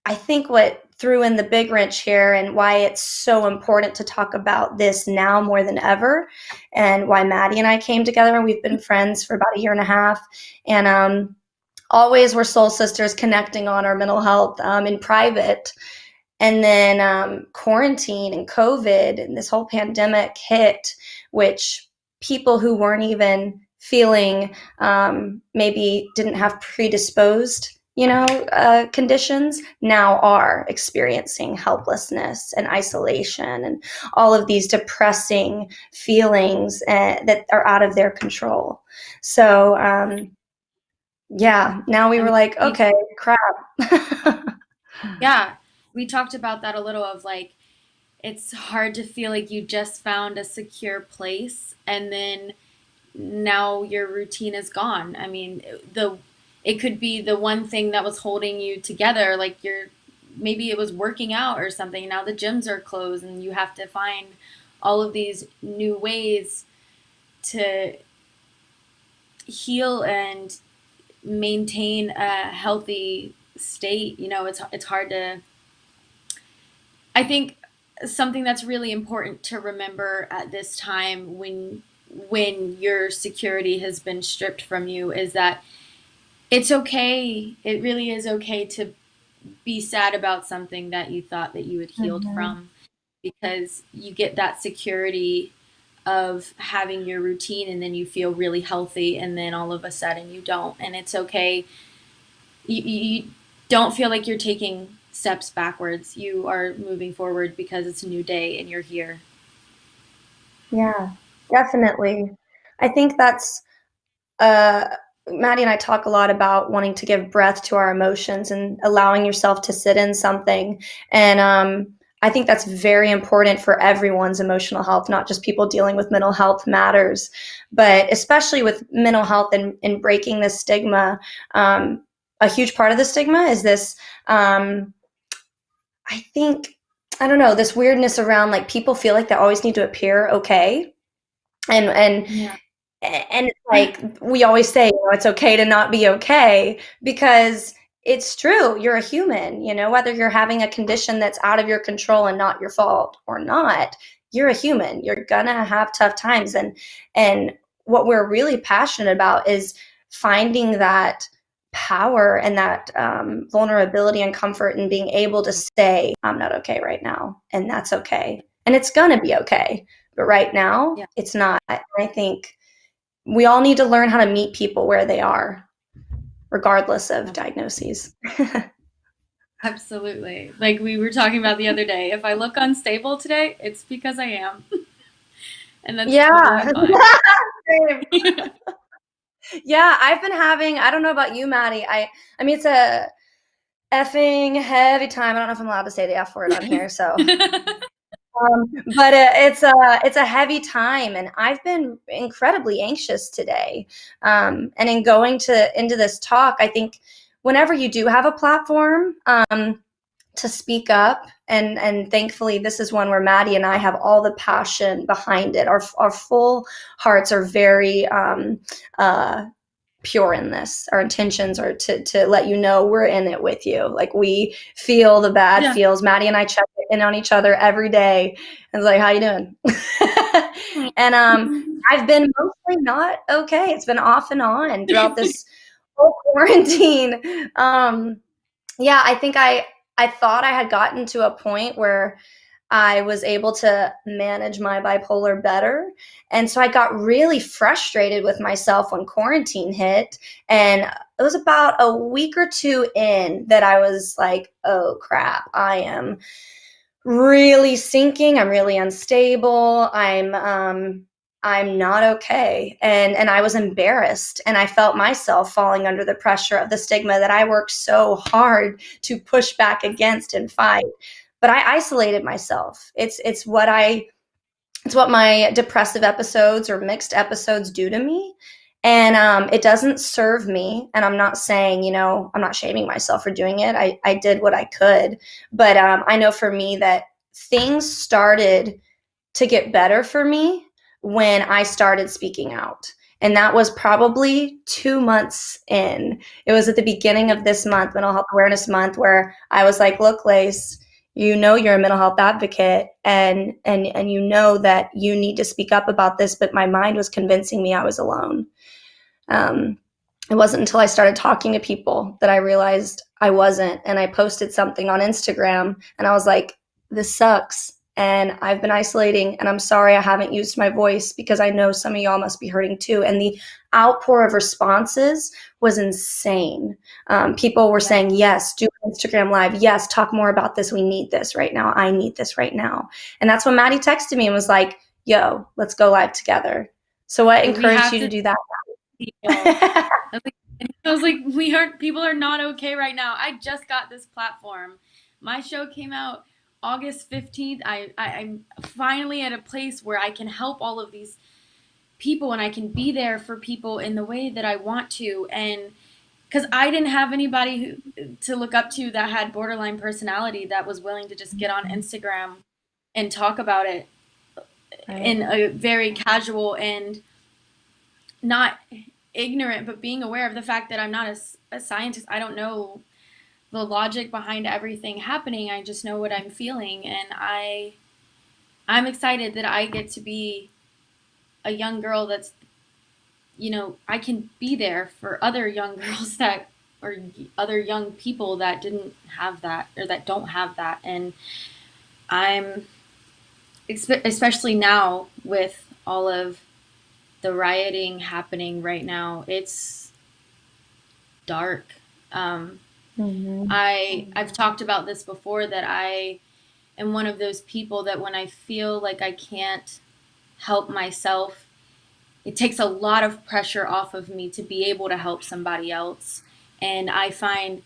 I think what threw in the big wrench here, and why it's so important to talk about this now more than ever, and why Maddie and I came together, and we've been friends for about 1.5 years, and always we're soul sisters connecting on our mental health in private. And then quarantine and COVID and this whole pandemic hit, which people who weren't even feeling maybe didn't have predisposed conditions now are experiencing helplessness and isolation and all of these depressing feelings that are out of their control. So now we were like, okay, crap. Yeah, we talked about that a little, of like, it's hard to feel like you just found a secure place and then now your routine is gone. I mean, it could be the one thing that was holding you together, like maybe it was working out or something. Now the gyms are closed and you have to find all of these new ways to heal and maintain a healthy state. It's hard to, I think something that's really important to remember at this time when your security has been stripped from you is that it's okay. It really is okay to be sad about something that you thought that you had healed from, because you get that security of having your routine and then you feel really healthy and then all of a sudden you don't. And it's okay. You don't feel like you're taking steps backwards. You are moving forward because it's a new day and you're here. Yeah, definitely. I think that's Maddie and I talk a lot about wanting to give breath to our emotions and allowing yourself to sit in something. And I think that's very important for everyone's emotional health, not just people dealing with mental health matters, but especially with mental health and breaking the stigma. A huge part of the stigma is this, I think, I don't know, this weirdness around like people feel like they always need to appear okay. And it's like we always say, it's okay to not be okay, because it's true. You're a human, whether you're having a condition that's out of your control and not your fault or not, you're a human. You're gonna have tough times. And what we're really passionate about is finding that power and that vulnerability and comfort in being able to say, I'm not okay right now, and that's okay. And it's gonna be okay. But right now, it's not. I think we all need to learn how to meet people where they are, regardless of diagnoses. Absolutely. Like we were talking about the other day, if I look unstable today, it's because I am. And that's totally fine. Yeah, I've been having, I don't know about you, Maddie. I mean, it's a effing heavy time. I don't know if I'm allowed to say the F word on here, so. But it's a heavy time, and I've been incredibly anxious today. And in going into this talk, I think whenever you do have a platform to speak up, and thankfully this is one where Maddie and I have all the passion behind it. Our full hearts are very pure in this. Our intentions are to let you know we're in it with you. Like, we feel the bad feels. Maddie and I check in on each other every day and it's like, how you doing? And I've been mostly not okay. It's been off and on throughout this whole quarantine. I think I thought I had gotten to a point where I was able to manage my bipolar better. And so I got really frustrated with myself when quarantine hit. And it was about a week or two in that I was like, oh crap, I am really sinking. I'm really unstable. I'm not okay. And I was embarrassed, and I felt myself falling under the pressure of the stigma that I worked so hard to push back against and fight. But I isolated myself. It's what my depressive episodes or mixed episodes do to me. And it doesn't serve me. And I'm not saying, I'm not shaming myself for doing it. I did what I could. But I know for me that things started to get better for me when I started speaking out. And that was probably 2 months in. It was at the beginning of this month, Mental Health Awareness Month, where I was like, look, Lace, you're a mental health advocate, and you know that you need to speak up about this, but my mind was convincing me I was alone. It wasn't until I started talking to people that I realized I wasn't, and I posted something on Instagram, and I was like, this sucks, and I've been isolating, and I'm sorry I haven't used my voice, because I know some of y'all must be hurting too. And the outpour of responses was insane. People were saying, yes, do Instagram Live. Yes, talk more about this. We need this right now. I need this right now. And that's when Maddie texted me and was like, yo, let's go live together. So what encouraged you to do that? I was like, people are not okay right now. I just got this platform. My show came out August 15th. I'm finally at a place where I can help all of these people, and I can be there for people in the way that I want to. And because I didn't have anybody to look up to that had borderline personality that was willing to just get on Instagram and talk about it in a very casual and not ignorant, but being aware of the fact that I'm not a scientist. I don't know the logic behind everything happening. I just know what I'm feeling, and I'm excited that I get to be a young girl that's, I can be there for other young girls or other young people that didn't have that, or that don't have that. And I'm, especially now with all of the rioting happening right now, it's dark. I've talked about this before, that I am one of those people that when I feel like I can't help myself, it takes a lot of pressure off of me to be able to help somebody else. And I find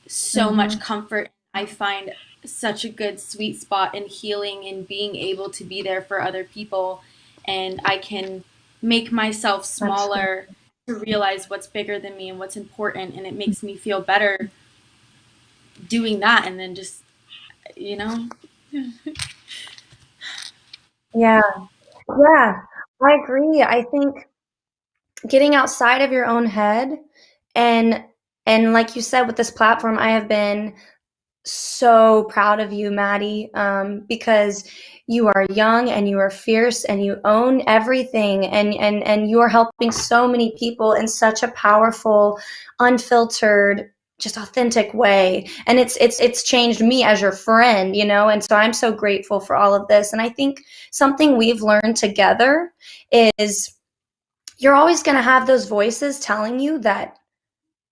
so much comfort. I find such a good sweet spot in healing and being able to be there for other people. And I can make myself smaller to realize what's bigger than me and what's important. And it makes me feel better doing that. And then just, Yeah, I agree. I think getting outside of your own head, and like you said, with this platform, I have been so proud of you, Maddie, because you are young and you are fierce and you own everything, and you are helping so many people in such a powerful, unfiltered, just authentic way. And it's changed me as your friend, and so I'm so grateful for all of this. And I think something we've learned together is you're always going to have those voices telling you that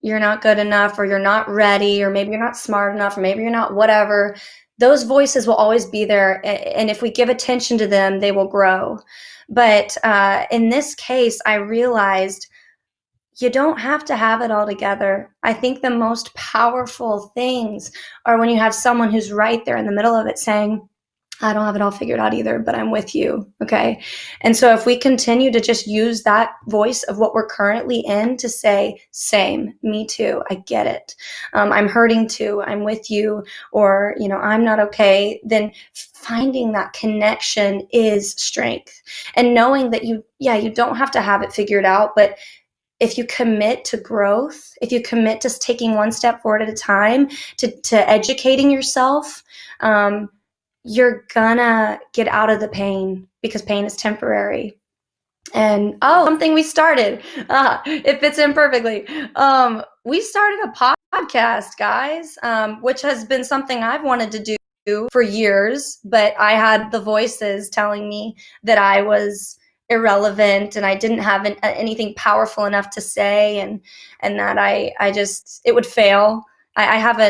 you're not good enough, or you're not ready, or maybe you're not smart enough, or maybe you're not whatever. Those voices will always be there. And if we give attention to them, they will grow. But in this case, I realized you don't have to have it all together. I think the most powerful things are when you have someone who's right there in the middle of it saying, I don't have it all figured out either, but I'm with you. Okay. And so if we continue to just use that voice of what we're currently in to say, same, me too, I get it. I'm hurting too, I'm with you, or, I'm not okay, then finding that connection is strength. And knowing that you don't have to have it figured out, but if you commit to growth, if you commit to taking one step forward at a time, to educating yourself, you're gonna get out of the pain, because pain is temporary. And something we started, it fits in perfectly. We started a podcast, guys, which has been something I've wanted to do for years, but I had the voices telling me that I was irrelevant and I didn't have anything powerful enough to say, and that it would fail. I have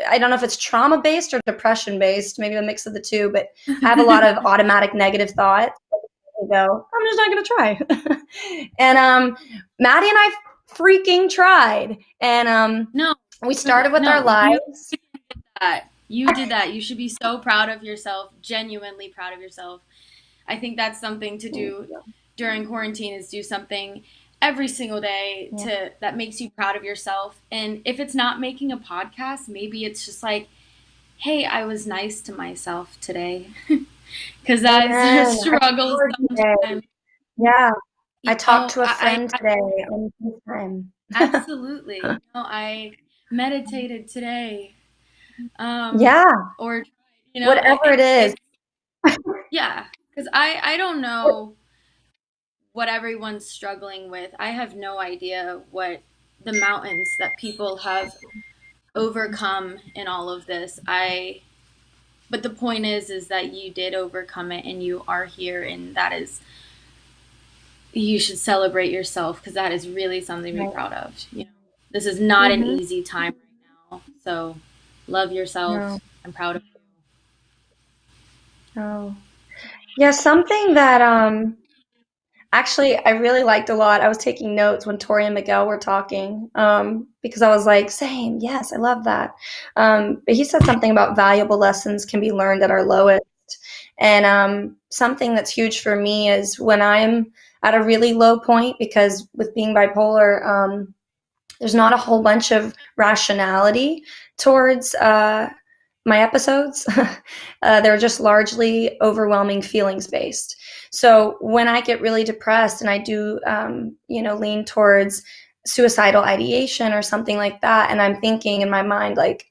I don't know if it's trauma-based or depression-based, maybe a mix of the two, but I have a lot of automatic negative thoughts. me go, I'm just not going to try. And Maddie and I freaking tried. And No, we started with no, our lives. You did that. You should be so proud of yourself, genuinely proud of yourself. I think that's something to do during quarantine, is do something every single day that makes you proud of yourself. And if it's not making a podcast, maybe it's just like, hey, I was nice to myself today. Because that's a struggle sometimes. Yeah. I talked to a friend today on FaceTime. Absolutely. I meditated today. Yeah. Or, whatever it is. Yeah. Because I don't know what everyone's struggling with. I have no idea what the mountains that people have overcome in all of this. But the point is that you did overcome it and you are here, and that is, you should celebrate yourself, because that is really something to be proud of. This is not an easy time right now. So love yourself. No. I'm proud of you. Oh. Yeah, something that actually I really liked a lot. I was taking notes when Torri and Miguel were talking, because I was like, same, yes, I love that. But he said something about valuable lessons can be learned at our lowest. And something that's huge for me is when I'm at a really low point, because with being bipolar, there's not a whole bunch of rationality towards my episodes. They're just largely overwhelming feelings based. So when I get really depressed and I do, lean towards suicidal ideation or something like that, and I'm thinking in my mind, like,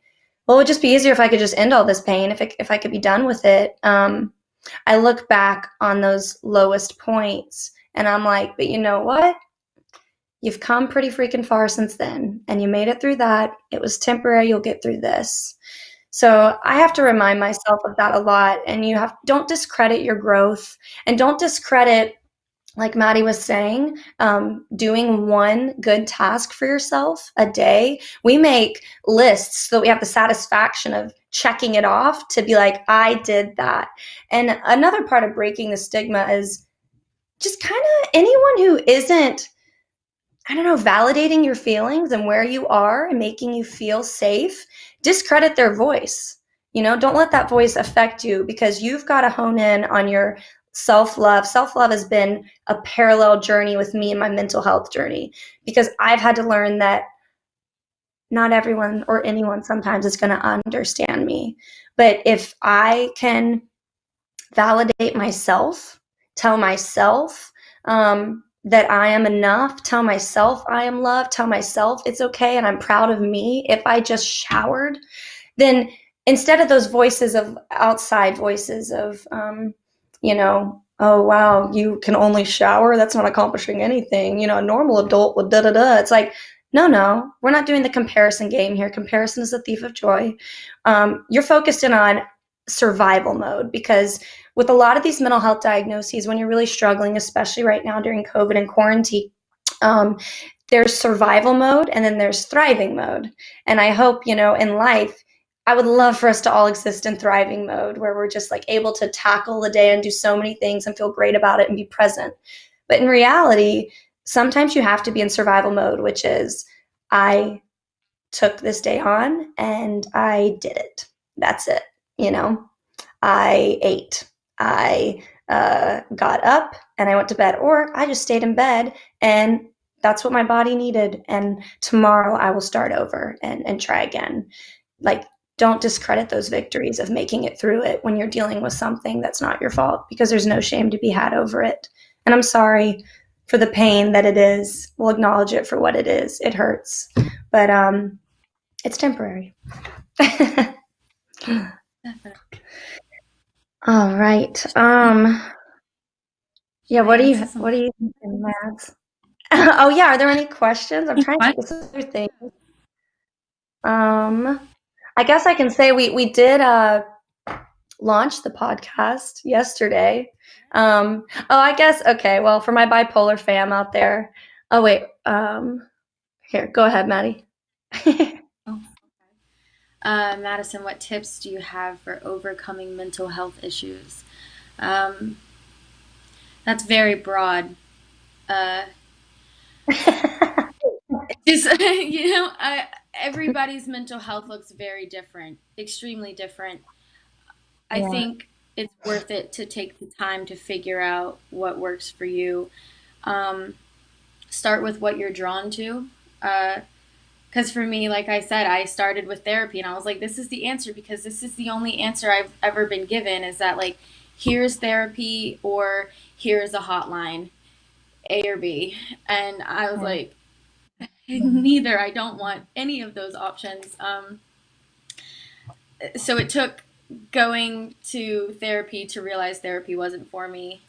well, it would just be easier if I could just end all this pain, if I could be done with it. I look back on those lowest points and I'm like, but you know what? You've come pretty freaking far since then, and you made it through that. It was temporary. You'll get through this. So I have to remind myself of that a lot. And don't discredit your growth, and don't discredit, like Maddie was saying, doing one good task for yourself a day. We make lists so that we have the satisfaction of checking it off to be like, I did that. And another part of breaking the stigma is just kind of anyone who isn't, validating your feelings and where you are and making you feel safe, discredit their voice. Don't let that voice affect you, because you've got to hone in on your self-love. Self-love has been a parallel journey with me and my mental health journey, because I've had to learn that not everyone or anyone sometimes is going to understand me. But if I can validate myself, tell myself, that I am enough, tell myself I am loved, tell myself it's okay and I'm proud of me. If I just showered, then instead of those outside voices of, oh, wow, you can only shower, that's not accomplishing anything. A normal adult would da-da-da. It's like, no, we're not doing the comparison game here. Comparison is the thief of joy. You're focused in on survival mode, because with a lot of these mental health diagnoses, when you're really struggling, especially right now during COVID and quarantine, there's survival mode and then there's thriving mode. And I hope, in life, I would love for us to all exist in thriving mode, where we're just like able to tackle the day and do so many things and feel great about it and be present. But in reality, sometimes you have to be in survival mode, which is, I took this day on and I did it. That's it. I ate. I got up and I went to bed, or I just stayed in bed, and that's what my body needed. And tomorrow I will start over and try again. Like, don't discredit those victories of making it through it when you're dealing with something that's not your fault, because there's no shame to be had over it. And I'm sorry for the pain that it is. We'll acknowledge it for what it is. It hurts, but it's temporary. All right. Yeah, what do you thinking, Mads? Oh yeah, are there any questions? I'm trying to think of other things. I guess I can say we did launch the podcast yesterday. I guess, okay, well, for my bipolar fam out there. Oh wait, here, go ahead, Maddie. Madison, what tips do you have for overcoming mental health issues? That's very broad. Just everybody's mental health looks very different, extremely different. I Yeah. think it's worth it to take the time to figure out what works for you. Start with what you're drawn to. Because for me, like I said, I started with therapy and I was like, this is the answer because this is the only answer I've ever been given is that, like, here's therapy or here's a hotline, A or B. And I was like, neither. I don't want any of those options. So it took going to therapy to realize therapy wasn't for me.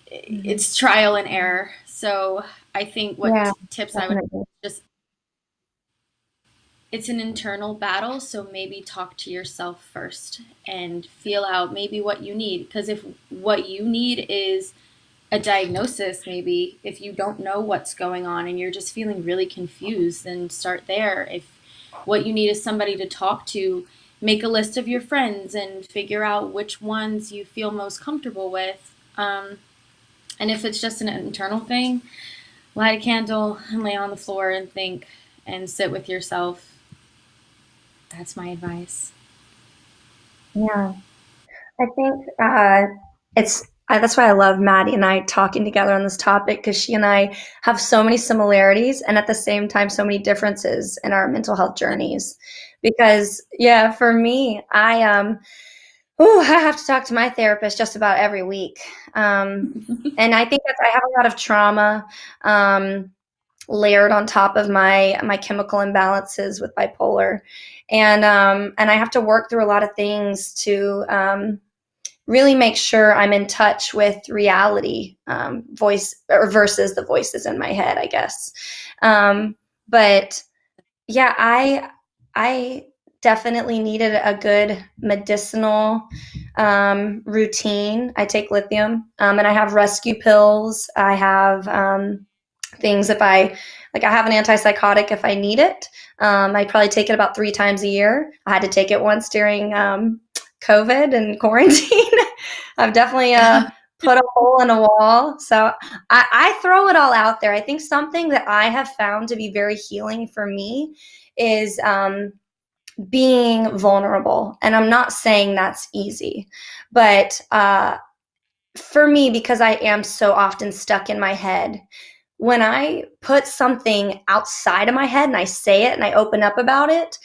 It's trial and error. So I think what tips I would just, it's an internal battle, so maybe talk to yourself first and feel out maybe what you need. Because if what you need is a diagnosis, maybe if you don't know what's going on and you're just feeling really confused, then start there. If what you need is somebody to talk to, make a list of your friends and figure out which ones you feel most comfortable with. And if it's just an internal thing, light a candle and lay on the floor and think and sit with yourself. That's my advice. Yeah. I think that's why I love Maddie and I talking together on this topic, because she and I have so many similarities and at the same time so many differences in our mental health journeys. Because for me, I have to talk to my therapist just about every week, and I think I have a lot of trauma layered on top of my chemical imbalances with bipolar, and I have to work through a lot of things to really make sure I'm in touch with reality, voice or versus the voices in my head, I guess. But yeah, I definitely needed a good medicinal routine. I take lithium, and I have rescue pills. I have things if I have an antipsychotic if I need it. I probably take it about 3 times a year. I had to take it once during COVID and quarantine. I've definitely put a hole in a wall. So I throw it all out there. I think something that I have found to be very healing for me is being vulnerable. And I'm not saying that's easy, but for me, because I am so often stuck in my head, when I put something outside of my head and I say it and I open up about it,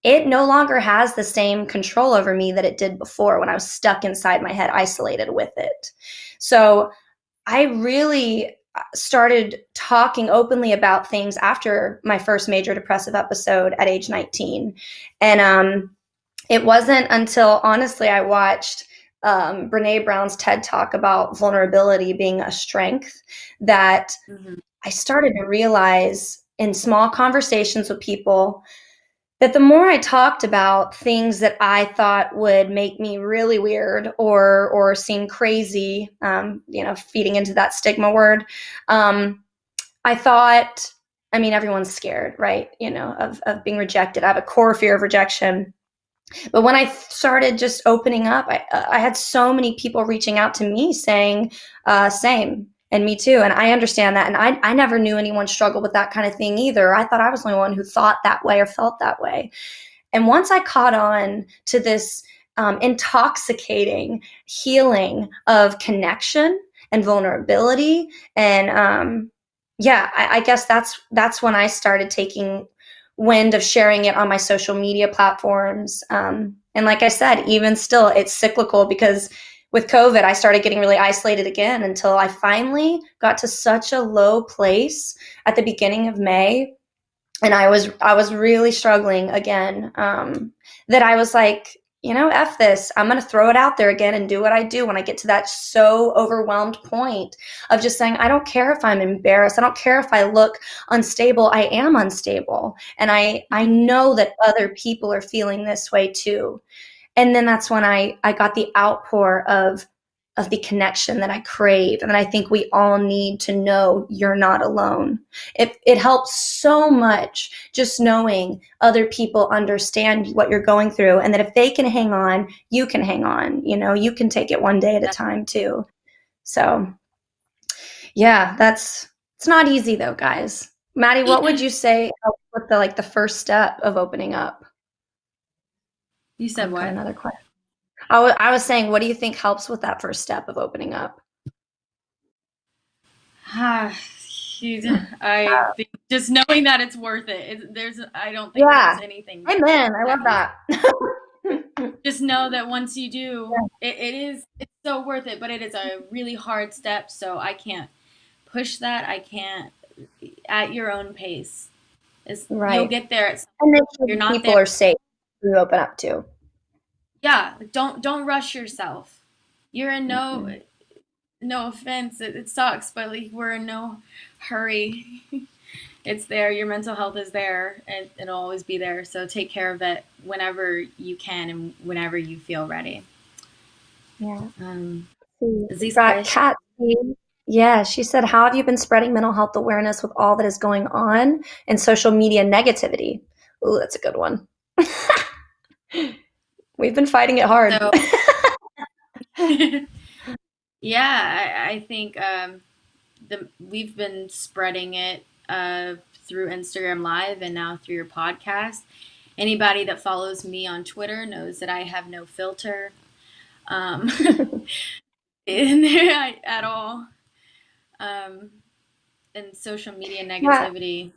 it no longer has the same control over me that it did before when I was stuck inside my head, isolated with it. So I really started talking openly about things after my first major depressive episode at age 19. And it wasn't until, honestly, I watched Brene Brown's TED Talk about vulnerability being a strength that I started to realize in small conversations with people that the more I talked about things that I thought would make me really weird or seem crazy, feeding into that stigma word, I thought, everyone's scared, right? Of being rejected. I have a core fear of rejection. But when I started just opening up, I had so many people reaching out to me saying, same. And me too. And I understand that. And I never knew anyone struggle with that kind of thing either. I thought I was the only one who thought that way or felt that way. And once I caught on to this intoxicating healing of connection and vulnerability, and I guess that's when I started taking wind of sharing it on my social media platforms. And like I said, even still, it's cyclical because with COVID, I started getting really isolated again until I finally got to such a low place at the beginning of May. And I was really struggling again, that I was like, F this, I'm going to throw it out there again and do what I do when I get to that so overwhelmed point of just saying, I don't care if I'm embarrassed. I don't care if I look unstable. I am unstable. And I know that other people are feeling this way too. And then that's when I got the outpour of the connection that I crave. And I think we all need to know you're not alone. It helps so much just knowing other people understand what you're going through, and that if they can hang on, you can hang on. You can take it one day at a time too. So yeah, it's not easy though, guys. Maddie, what would you say helps with the first step of opening up? You said I've got what? another question. I was saying, what do you think helps with that first step of opening up? I think just knowing that it's worth it. I don't think there's anything. Amen. I love that. Just know that once you do, it's so worth it, but it is a really hard step. So I can't push that. I can't at your own pace. Right. You'll get there at some And make point. sure You're not people there. are safe to open up to. Yeah, don't rush yourself. You're in no offense, it sucks, but like we're in no hurry. It's there. Your mental health is there, and it'll always be there. So take care of it whenever you can and whenever you feel ready. Yeah. We've got Kat. Yeah, she said, how have you been spreading mental health awareness with all that is going on in social media negativity? Ooh, that's a good one. We've been fighting it hard. So, yeah, I think we've been spreading it through Instagram Live and now through your podcast. Anybody that follows me on Twitter knows that I have no filter in there at all. And social media negativity.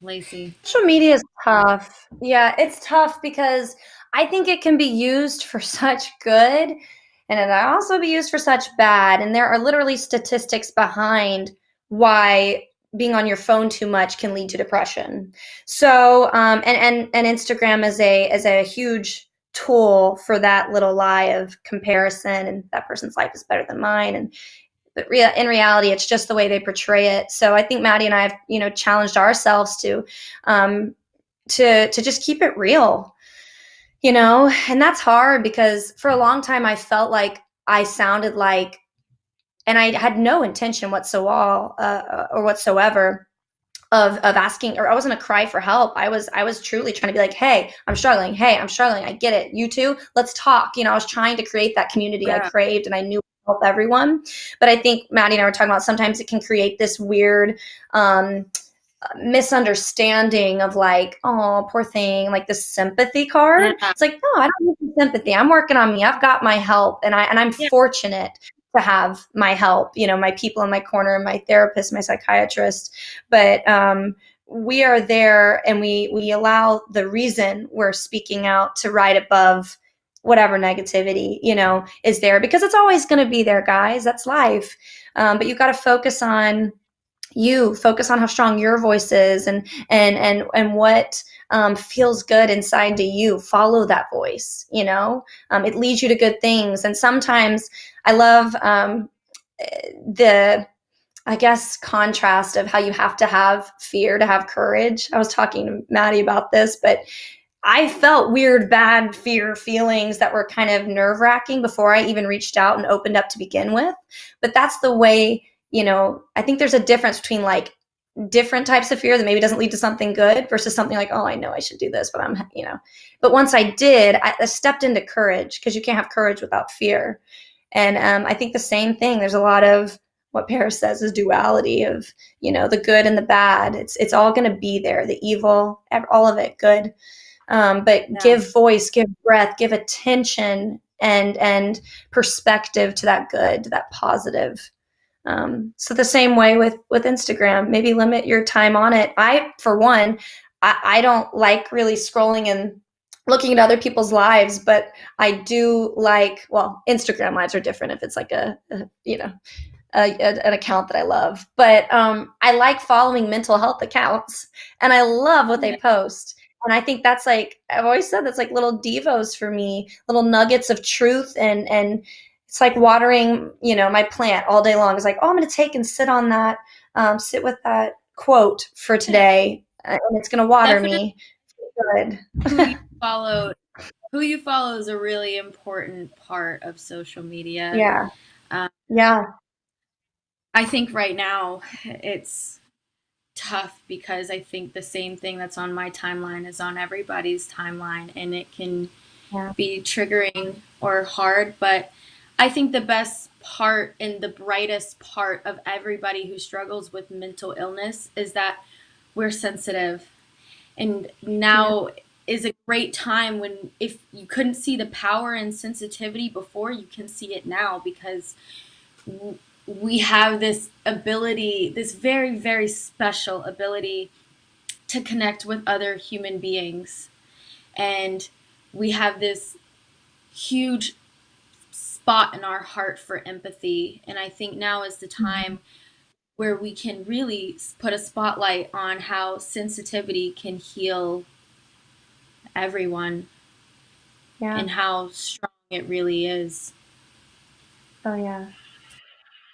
Lacy. Social media is tough. Yeah, it's tough because I think it can be used for such good and it can also be used for such bad. And there are literally statistics behind why being on your phone too much can lead to depression. So, and Instagram is a huge tool for that little lie of comparison, and that person's life is better than mine. But in reality, it's just the way they portray it. So I think Maddie and I have, challenged ourselves to just keep it real, and that's hard because for a long time I felt like I sounded like, and I had no intention whatsoever of asking, or I wasn't a cry for help. I was truly trying to be like, hey, I'm struggling. Hey, I'm struggling. I get it. You too. Let's talk. I was trying to create that community I craved, and I knew help everyone. But I think Maddie and I were talking about sometimes it can create this weird misunderstanding of like, oh, poor thing, like this sympathy card. It's like, no, I don't need sympathy. I'm working on me. I've got my help, and I'm fortunate to have my help, my people in my corner, my therapist, my psychiatrist. But we are there, and we allow the reason we're speaking out to ride above whatever negativity, is there, because it's always going to be there, guys. That's life. But you've got to focus on how strong your voice is, and what feels good inside to you. Follow that voice. It leads you to good things. And sometimes I love the, I guess, contrast of how you have to have fear to have courage. I was talking to Maddie about this, but I felt weird, bad fear feelings that were kind of nerve-wracking before I even reached out and opened up to begin with. But that's the way, I think there's a difference between like different types of fear that maybe doesn't lead to something good versus something like, oh, I know I should do this, but but once I did, I stepped into courage, because you can't have courage without fear. And I think the same thing, there's a lot of what Paris says is duality of, the good and the bad. It's all going to be there, the evil, all of it, good. But give voice, give breath, give attention and perspective to that good, to that positive. So the same way with Instagram, maybe limit your time on it. For one, I don't like really scrolling and looking at other people's lives, but I do like, well, Instagram lives are different if it's like an account that I love. But I like following mental health accounts, and I love what they post. And I think that's like, I've always said, that's like little devos for me, little nuggets of truth. And it's like watering, my plant all day long. It's like, oh, I'm going to take and sit on that, sit with that quote for today. And it's going to water me. Good. Who you follow is a really important part of social media. Yeah. Yeah. I think right now it's tough because I think the same thing that's on my timeline is on everybody's timeline, and it can be triggering or hard. But I think the best part and the brightest part of everybody who struggles with mental illness is that we're sensitive. And now is a great time when, if you couldn't see the power and sensitivity before, you can see it now, because we have this ability, this very, very special ability to connect with other human beings. And we have this huge spot in our heart for empathy. And I think now is the time where we can really put a spotlight on how sensitivity can heal everyone, and how strong it really is. Oh yeah.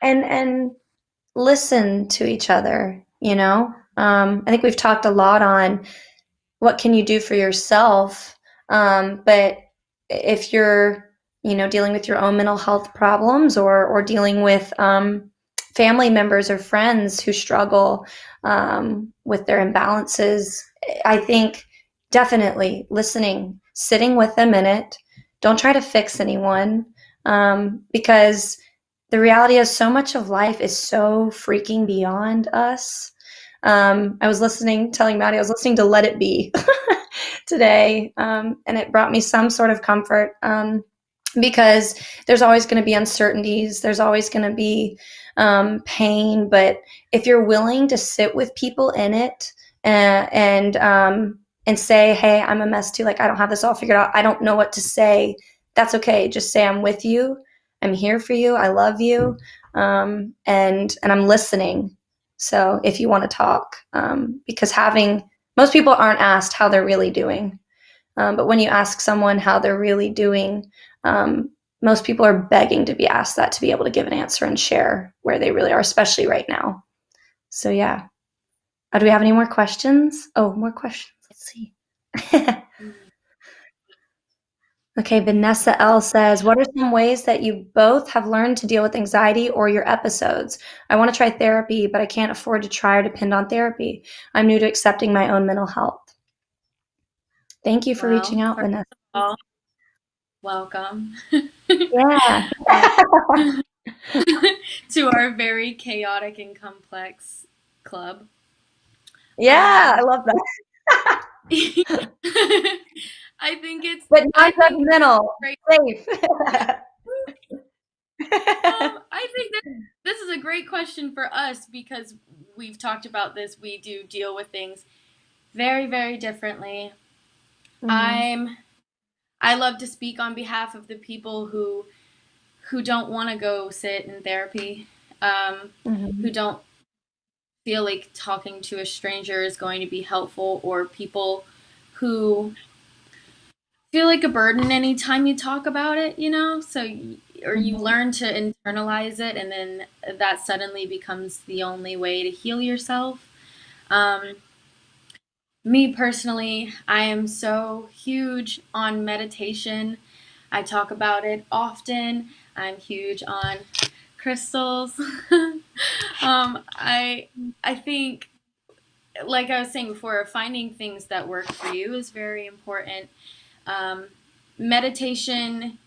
And listen to each other, you know? I think we've talked a lot on what can you do for yourself, but if you're, you know, dealing with your own mental health problems, or dealing with family members or friends who struggle with their imbalances, I think definitely listening, sitting with them in it. Don't try to fix anyone, because the reality is so much of life is so freaking beyond us. I was telling Maddie, I was listening to Let It Be today, and it brought me some sort of comfort, because there's always going to be uncertainties. There's always going to be pain. But if you're willing to sit with people in it and say, hey, I'm a mess too. Like, I don't have this all figured out. I don't know what to say. That's okay. Just say, I'm with you. I'm here for you. I love you. And I'm listening. So if you want to talk, because most people aren't asked how they're really doing. But when you ask someone how they're really doing, most people are begging to be asked that, to be able to give an answer and share where they really are, especially right now. So yeah. Do we have any more questions? Oh, more questions. Let's see. Okay, Vanessa L says, what are some ways that you both have learned to deal with anxiety or your episodes? I want to try therapy, but I can't afford to try or depend on therapy. I'm new to accepting my own mental health. Thank you for reaching out, Vanessa. Welcome. Yeah. To our very chaotic and complex club. Yeah, I love that. I think it's, but non-judgmental, safe. I think that this is a great question for us, because we've talked about this. We do deal with things very, very differently. I love to speak on behalf of the people who don't want to go sit in therapy, who don't feel like talking to a stranger is going to be helpful, or people who feel like a burden anytime you talk about it, you know? So, or you learn to internalize it, and then that suddenly becomes the only way to heal yourself. Me personally, I am so huge on meditation. I talk about it often. I'm huge on crystals. I think, like I was saying before, finding things that work for you is very important. Meditation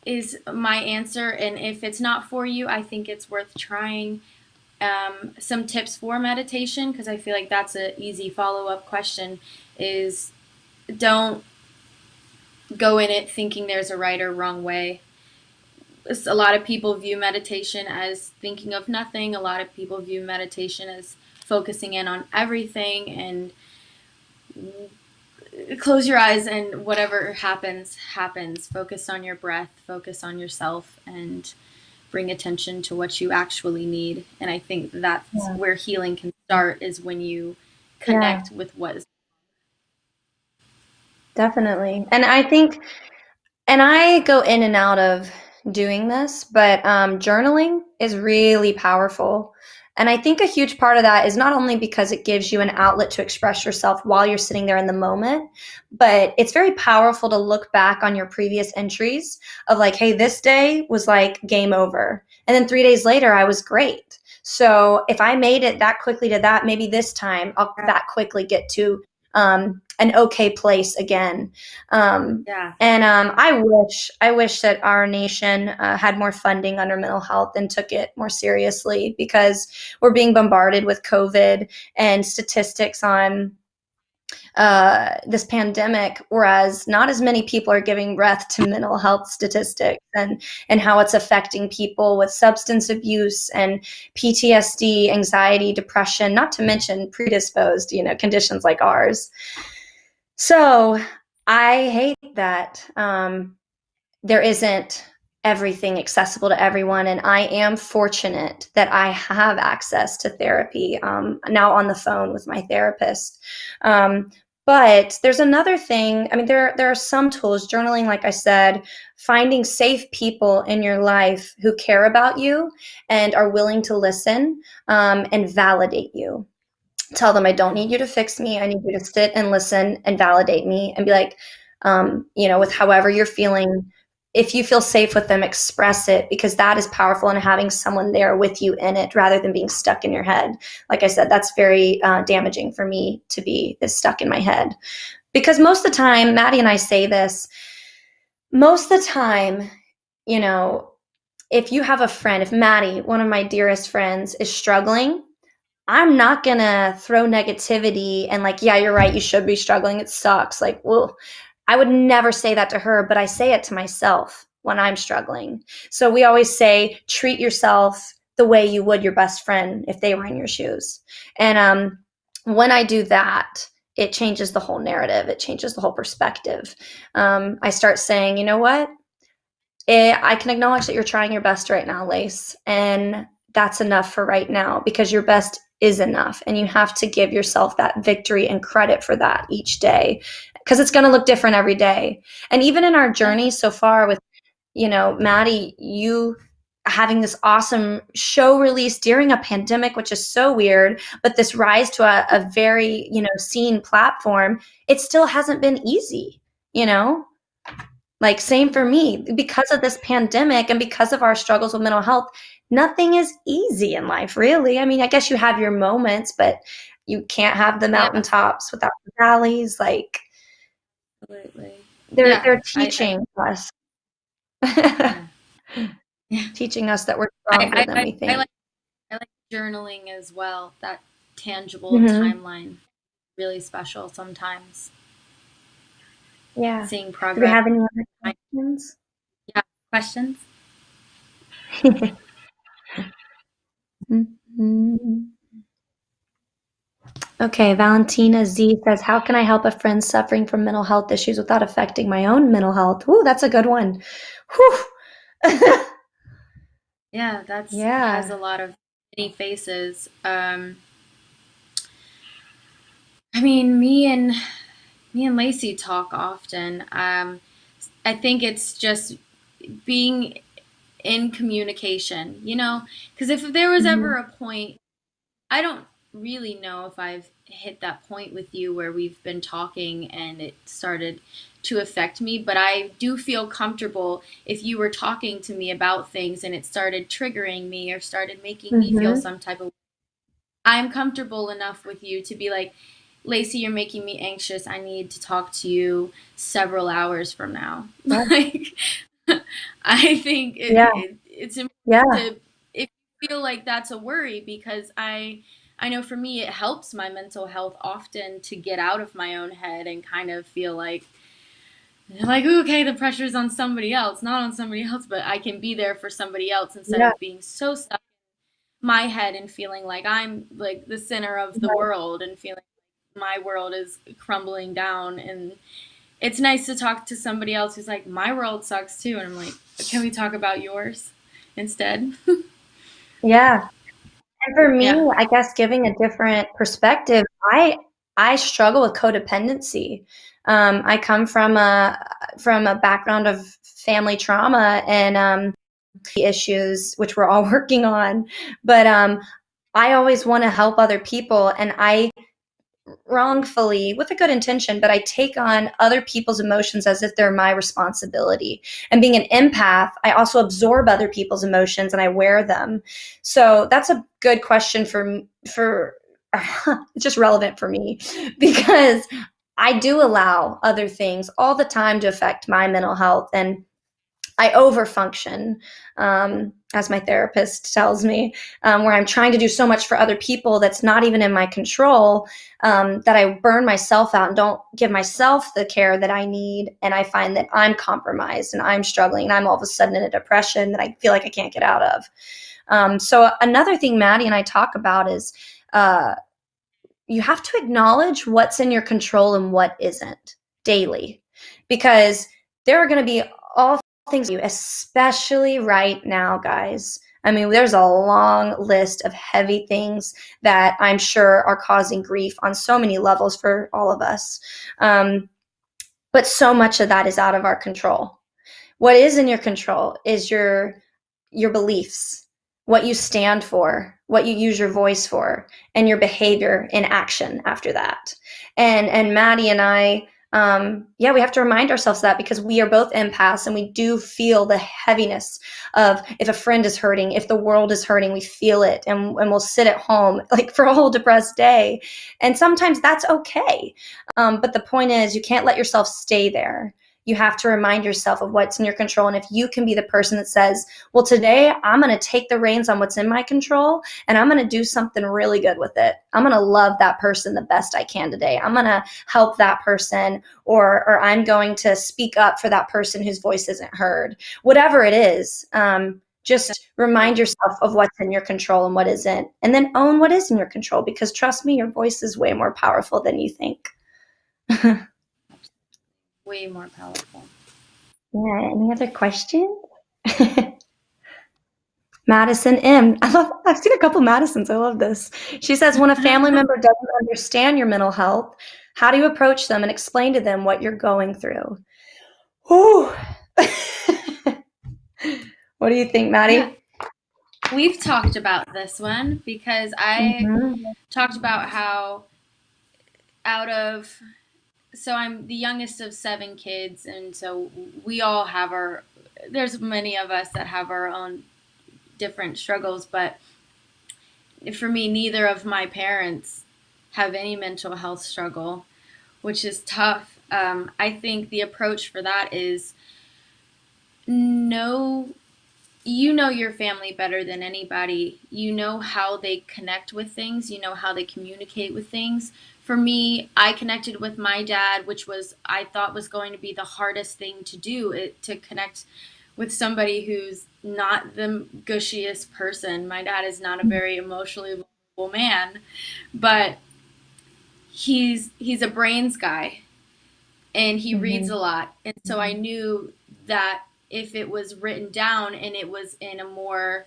is my answer, and if it's not for you, I think it's worth trying. Some tips for meditation, because I feel like that's an easy follow-up question, is don't go in it thinking there's a right or wrong way. A lot of people view meditation as thinking of nothing. A lot of people view meditation as focusing in on everything, and close your eyes and whatever happens. Focus on your breath, focus on yourself, and bring attention to what you actually need. And I think that's where healing can start, is when you connect with what is. Definitely. And I think, and I go in and out of doing this, but journaling is really powerful. And I think a huge part of that is not only because it gives you an outlet to express yourself while you're sitting there in the moment, but it's very powerful to look back on your previous entries of like, hey, this day was like game over. And then 3 days later, I was great. So if I made it that quickly to that, maybe this time I'll that quickly get to an okay place again. Yeah. And I wish that our nation had more funding under mental health and took it more seriously, because we're being bombarded with COVID and statistics on this pandemic, whereas not as many people are giving breath to mental health statistics and how it's affecting people with substance abuse and PTSD, anxiety, depression, not to mention predisposed, conditions like ours. So I hate that there isn't everything accessible to everyone. And I am fortunate that I have access to therapy now on the phone with my therapist. But there's another thing. I mean, there are some tools, journaling, like I said, finding safe people in your life who care about you and are willing to listen and validate you. Tell them, I don't need you to fix me. I need you to sit and listen and validate me and be like, with however you're feeling. If you feel safe with them, express it, because that is powerful, and having someone there with you in it rather than being stuck in your head. Like I said, that's very damaging for me to be stuck in my head. Because most of the time, Maddie and I say this, most of the time, if you have a friend, if Maddie, one of my dearest friends, is struggling, I'm not going to throw negativity and like, yeah, you're right, you should be struggling, it sucks. Like, well, I would never say that to her, but I say it to myself when I'm struggling. So we always say, treat yourself the way you would your best friend if they were in your shoes. And when I do that, it changes the whole narrative. It changes the whole perspective. I start saying, you know what? I can acknowledge that you're trying your best right now, Lace, and that's enough for right now, because your best is enough. And you have to give yourself that victory and credit for that each day, because it's going to look different every day. And even in our journey so far with, Maddie, you having this awesome show release during a pandemic, which is so weird, but this rise to a very, seen platform, it still hasn't been easy, Like, same for me. Because of this pandemic and because of our struggles with mental health, nothing is easy in life, really. I mean, I guess you have your moments, but you can't have the mountaintops without the valleys. Like, Absolutely. they're teaching us. Teaching us that we're stronger than we think. I like journaling as well. That tangible timeline, really special sometimes. Yeah. Seeing progress. Do we have any other questions? Yeah, questions? Okay, Valentina Z says, how can I help a friend suffering from mental health issues without affecting my own mental health? Ooh, that's a good one. Whew. Yeah, has a lot of many faces. I mean, me and Lacy talk often. I think it's just being in communication, because if there was ever a point, I don't really know if I've hit that point with you where we've been talking and it started to affect me, but I do feel comfortable if you were talking to me about things and it started triggering me or started making me feel some type of way. I'm comfortable enough with you to be like, Lacy, you're making me anxious. I need to talk to you several hours from now. Like, I think it's important to, if you feel like that's a worry, because I know for me it helps my mental health often to get out of my own head and kind of feel like okay, the pressure's on somebody else, not on somebody else, but I can be there for somebody else instead of being so stuck in my head and feeling like I'm like the center of the world and feeling like my world is crumbling down. And it's nice to talk to somebody else who's like, my world sucks too. And I'm like, can we talk about yours instead? Yeah. And for me, I guess giving a different perspective, I struggle with codependency. I come from a background of family trauma and issues, which we're all working on. But I always want to help other people, and I wrongfully, with a good intention, but I take on other people's emotions as if they're my responsibility. And being an empath, I also absorb other people's emotions and I wear them. So that's a good question for it's just relevant for me because I do allow other things all the time to affect my mental health, and I overfunction, as my therapist tells me, where I'm trying to do so much for other people that's not even in my control, that I burn myself out and don't give myself the care that I need. And I find that I'm compromised and I'm struggling and I'm all of a sudden in a depression that I feel like I can't get out of. So another thing Maddie and I talk about is you have to acknowledge what's in your control and what isn't daily, because there are going to be all things you, especially right now, guys. I mean, there's a long list of heavy things that I'm sure are causing grief on so many levels for all of us. But so much of that is out of our control. What is in your control is your beliefs, what you stand for, what you use your voice for, and your behavior in action after that. And Maddie and I, we have to remind ourselves of that, because we are both empaths and we do feel the heaviness of if a friend is hurting, if the world is hurting, we feel it, and we'll sit at home like for a whole depressed day. And sometimes that's okay. But the point is, you can't let yourself stay there. You have to remind yourself of what's in your control. And if you can be the person that says, well, today I'm going to take the reins on what's in my control and I'm going to do something really good with it. I'm going to love that person the best I can today. I'm going to help that person, or I'm going to speak up for that person whose voice isn't heard. Whatever it is, just remind yourself of what's in your control and what isn't, and then own what is in your control, because trust me, your voice is way more powerful than you think. Way more powerful. Yeah, any other questions? Madison M. I've seen a couple Madisons. I love this. She says, when a family member doesn't understand your mental health, how do you approach them and explain to them what you're going through? Whew. What do you think, Maddie? Yeah. We've talked about this one because I talked about how so I'm the youngest of 7 kids, and so we all have there's many of us that have our own different struggles, but for me, neither of my parents have any mental health struggle, which is tough. I think the approach for that is you know your family better than anybody. You know how they connect with things. You know how they communicate with things. For me, I connected with my dad, which I thought was going to be the hardest thing to do, to connect with somebody who's not the gushiest person. My dad is not a very emotionally vulnerable man, but he's a brains guy, and he reads a lot. And so I knew that if it was written down and it was in a more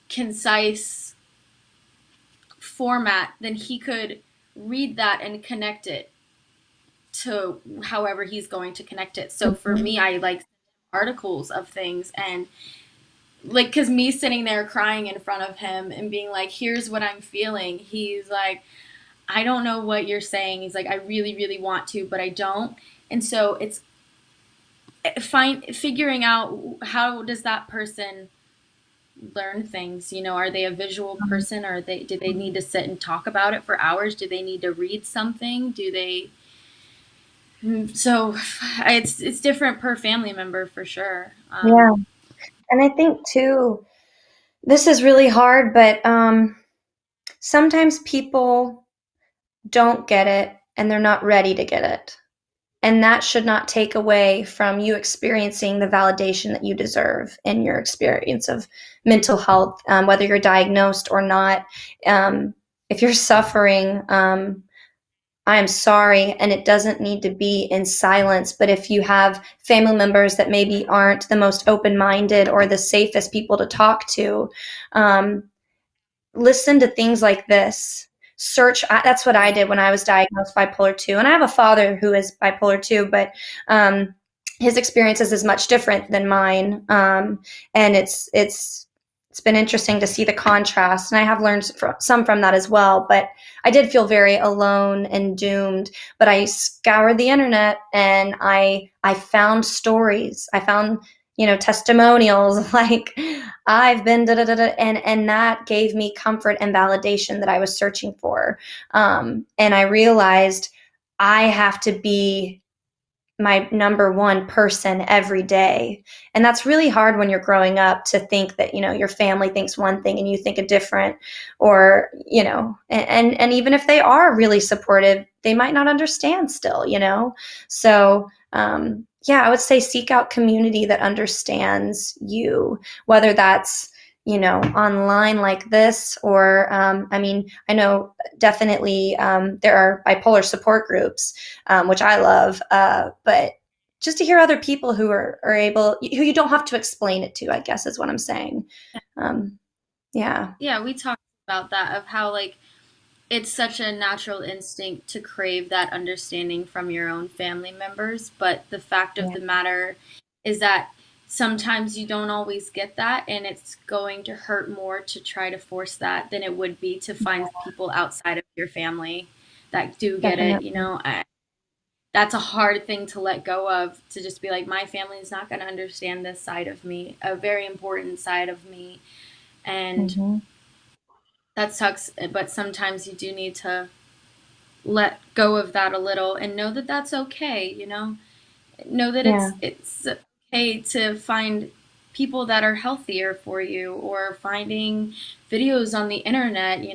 concise format, then he could read that and connect it to however he's going to connect it. So for me, I like articles of things, and like, because me sitting there crying in front of him and being like, here's what I'm feeling, he's like, I don't know what you're saying. He's like, I really, really want to, but I don't. And so it's figuring out, how does that person learn things? Are they a visual person, or do they need to sit and talk about it for hours? Do they need to read something? So it's different per family member for sure. Yeah. And I think too, this is really hard, but sometimes people don't get it and they're not ready to get it. And that should not take away from you experiencing the validation that you deserve in your experience of mental health, whether you're diagnosed or not. If you're suffering, I'm sorry, and it doesn't need to be in silence. But if you have family members that maybe aren't the most open-minded or the safest people to talk to, listen to things like this. Search. That's what I did when I was diagnosed bipolar 2. And I have a father who is bipolar 2, but his experiences is much different than mine. And it's been interesting to see the contrast. And I have learned some from that as well. But I did feel very alone and doomed. But I scoured the internet and I found stories. I found testimonials like I've been da da da da, and that gave me comfort and validation that I was searching for. And I realized I have to be my number one person every day. And that's really hard when you're growing up to think that, your family thinks one thing and you think a different, or, and even if they are really supportive, they might not understand still, So, I would say seek out community that understands you, whether that's, online like this, or, I know definitely there are bipolar support groups, which I love, but just to hear other people who are able, who you don't have to explain it to, I guess is what I'm saying. Yeah. Yeah, we talked about that, of how like it's such a natural instinct to crave that understanding from your own family members, but the fact of the matter is that sometimes you don't always get that, and it's going to hurt more to try to force that than it would be to find people outside of your family that do get it. That's a hard thing to let go of, to just be like, my family is not going to understand this side of me, a very important side of me. And that sucks, but sometimes you do need to let go of that a little and know that that's okay, know that it's okay to find people that are healthier for you, or finding videos on the internet,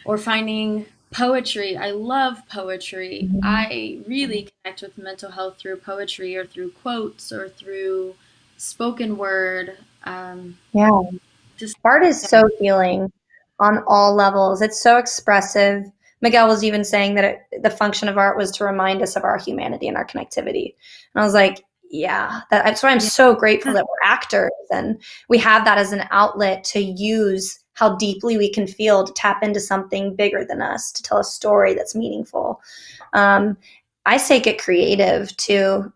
or finding poetry. I love poetry. I really connect with mental health through poetry, or through quotes, or through spoken word. Art is so healing on all levels. It's so expressive. Miguel was even saying that the function of art was to remind us of our humanity and our connectivity. And I was like, that's why I'm so grateful that we're actors and we have that as an outlet to use how deeply we can feel, to tap into something bigger than us, to tell a story that's meaningful. I say get creative too,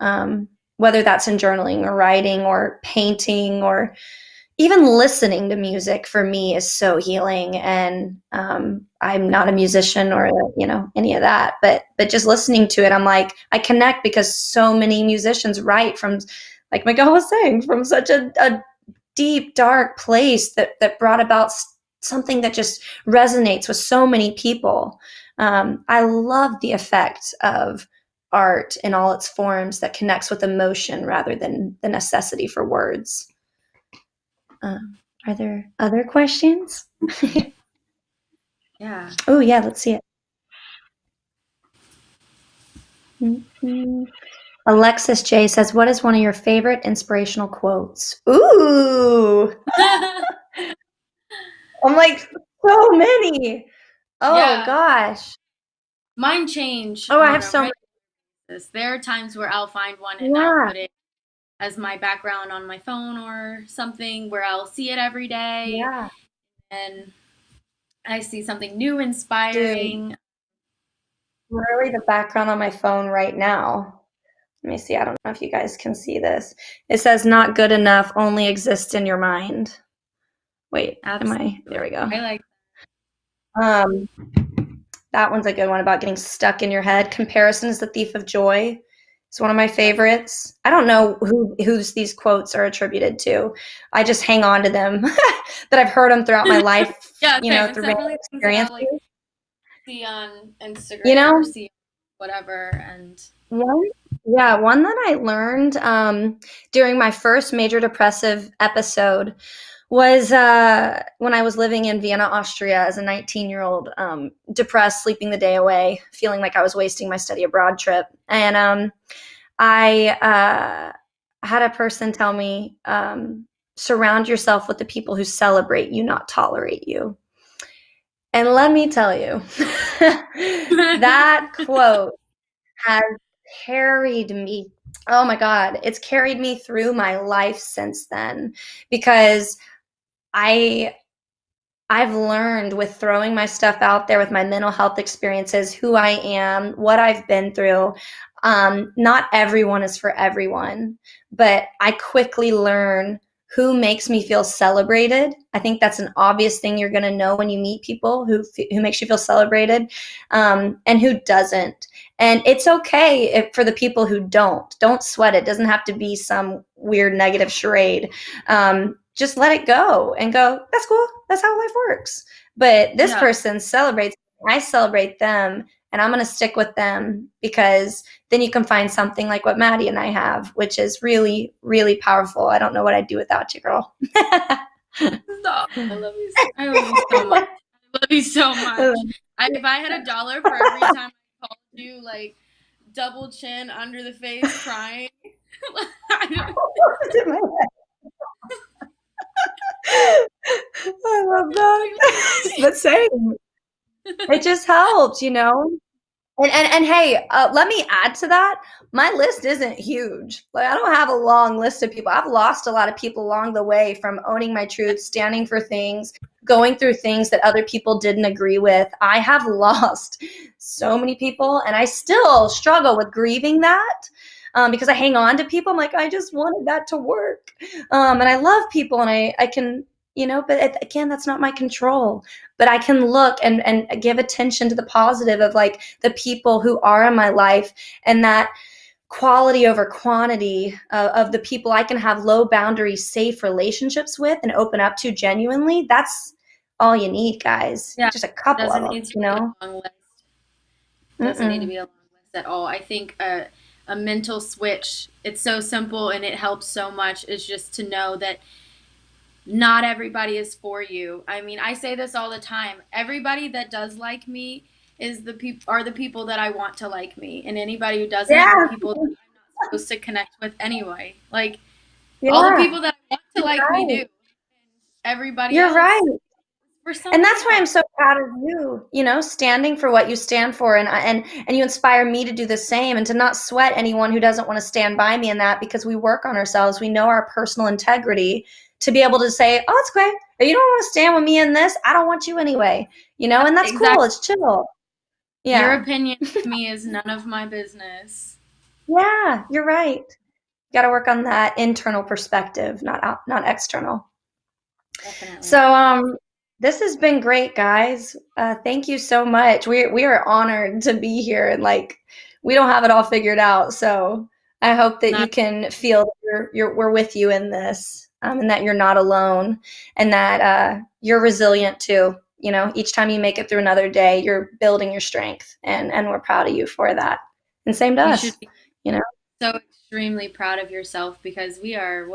whether that's in journaling or writing or painting, or even listening to music for me is so healing. And I'm not a musician or any of that, but just listening to it, I'm like, I connect, because so many musicians write from, like Miguel was saying, from such a deep, dark place that brought about something that just resonates with so many people. I love the effect of art in all its forms that connects with emotion rather than the necessity for words. Are there other questions? Yeah. Oh, yeah, let's see it. Alexis J says, what is one of your favorite inspirational quotes? Ooh. I'm like, so many. Oh, gosh. Mine change. Oh, I have so many. There are times where I'll find one and I'll put it as my background on my phone or something, where I'll see it every day. Yeah. And I see something new, inspiring. Dude, literally the background on my phone right now. Let me see. I don't know if you guys can see this. It says, not good enough, only exists in your mind. Wait, there we go. I like that one's a good one, about getting stuck in your head. Comparison is the thief of joy. It's one of my favorites. I don't know who's these quotes are attributed to. I just hang on to them that I've heard them throughout my life. Through random experiences. Like, see on Instagram or see whatever. And one that I learned during my first major depressive episode was when I was living in Vienna, Austria as a 19-year-old, depressed, sleeping the day away, feeling like I was wasting my study abroad trip. And I had a person tell me, surround yourself with the people who celebrate you, not tolerate you. And let me tell you, that quote has carried me. Oh my God, it's carried me through my life since then, because I've learned with throwing my stuff out there, with my mental health experiences, who I am, what I've been through. Not everyone is for everyone, but I quickly learn who makes me feel celebrated. I think that's an obvious thing you're going to know when you meet people who makes you feel celebrated, and who doesn't. And it's okay for the people who don't sweat it. It doesn't have to be some weird negative charade. Just let it go and go, that's cool. That's how life works. But this person celebrates, I celebrate them, and I'm going to stick with them, because then you can find something like what Maddie and I have, which is really, really powerful. I don't know what I'd do without you, girl. Stop. I love you so much. I love you so much. If I had $1 for every time I called you, like, double chin, under the face, crying. I love that. But same. It just helps, you know? And hey, let me add to that. My list isn't huge. Like, I don't have a long list of people. I've lost a lot of people along the way, from owning my truth, standing for things, going through things that other people didn't agree with. I have lost so many people, and I still struggle with grieving that, because I hang on to people. I'm like, I just wanted that to work. And I love people, and I can, you know, but again, that's not my control. But I can look and give attention to the positive of, like, the people who are in my life, and that quality over quantity of the people I can have low boundary, safe relationships with and open up to genuinely. That's all you need, guys. Yeah, just a couple of them, you know? Be a long list. Doesn't need to be a long list at all. I think a mental switch, it's so simple and it helps so much, is just to know that not everybody is for you. I mean, I say this all the time. Everybody that does like me are the people that I want to like me, and anybody who doesn't are people that I'm not supposed to connect with anyway. Like, all the people that I want to like me do. Everybody else. You're right. And that's why else. I'm so proud of you, you know, standing for what you stand for, and you inspire me to do the same, and to not sweat anyone who doesn't want to stand by me in that, because we work on ourselves. We know our personal integrity to be able to say, oh, it's okay. If you don't want to stand with me in this, I don't want you anyway, you know, and that's cool. It's chill. Yeah. Your opinion to me is none of my business. Yeah, you're right. Got to work on that internal perspective, not external. Definitely. So, this has been great, guys. Thank you so much. We are honored to be here, and, like, we don't have it all figured out. So I hope that you can feel that we're with you in this, and that you're not alone, and that you're resilient too. You know, each time you make it through another day, you're building your strength, and we're proud of you for that. And same to us. Should be so extremely proud of yourself, because we are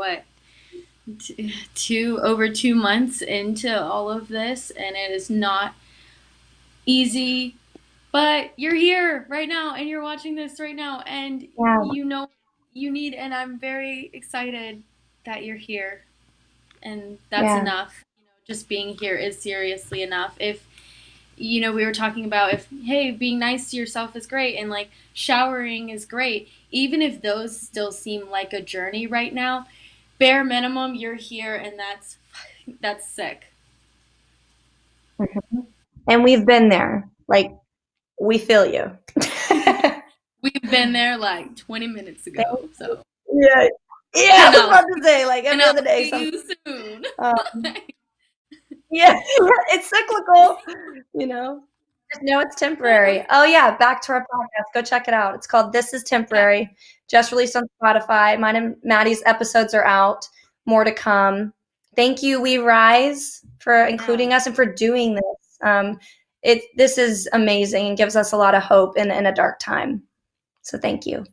over 2 months into all of this, and it is not easy, but you're here right now, and you're watching this right now, and you know you need, and I'm very excited that you're here, and that's enough. You know, just being here is seriously enough. If we were talking about, being nice to yourself is great, and, like, showering is great, even if those still seem like a journey right now, bare minimum, you're here, and that's sick. Mm-hmm. And we've been there. Like, we feel you. We've been there like 20 minutes ago. So yeah, I was about to say, like, every other day. See you soon. Yeah, it's cyclical. You know, just know it's temporary. Oh yeah, back to our podcast. Go check it out. It's called "This Is Temporary." Just released on Spotify. Mine and Maddie's episodes are out. More to come. Thank you, We Rise, for including us and for doing this. This is amazing and gives us a lot of hope in a dark time. So thank you.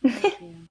Thank you.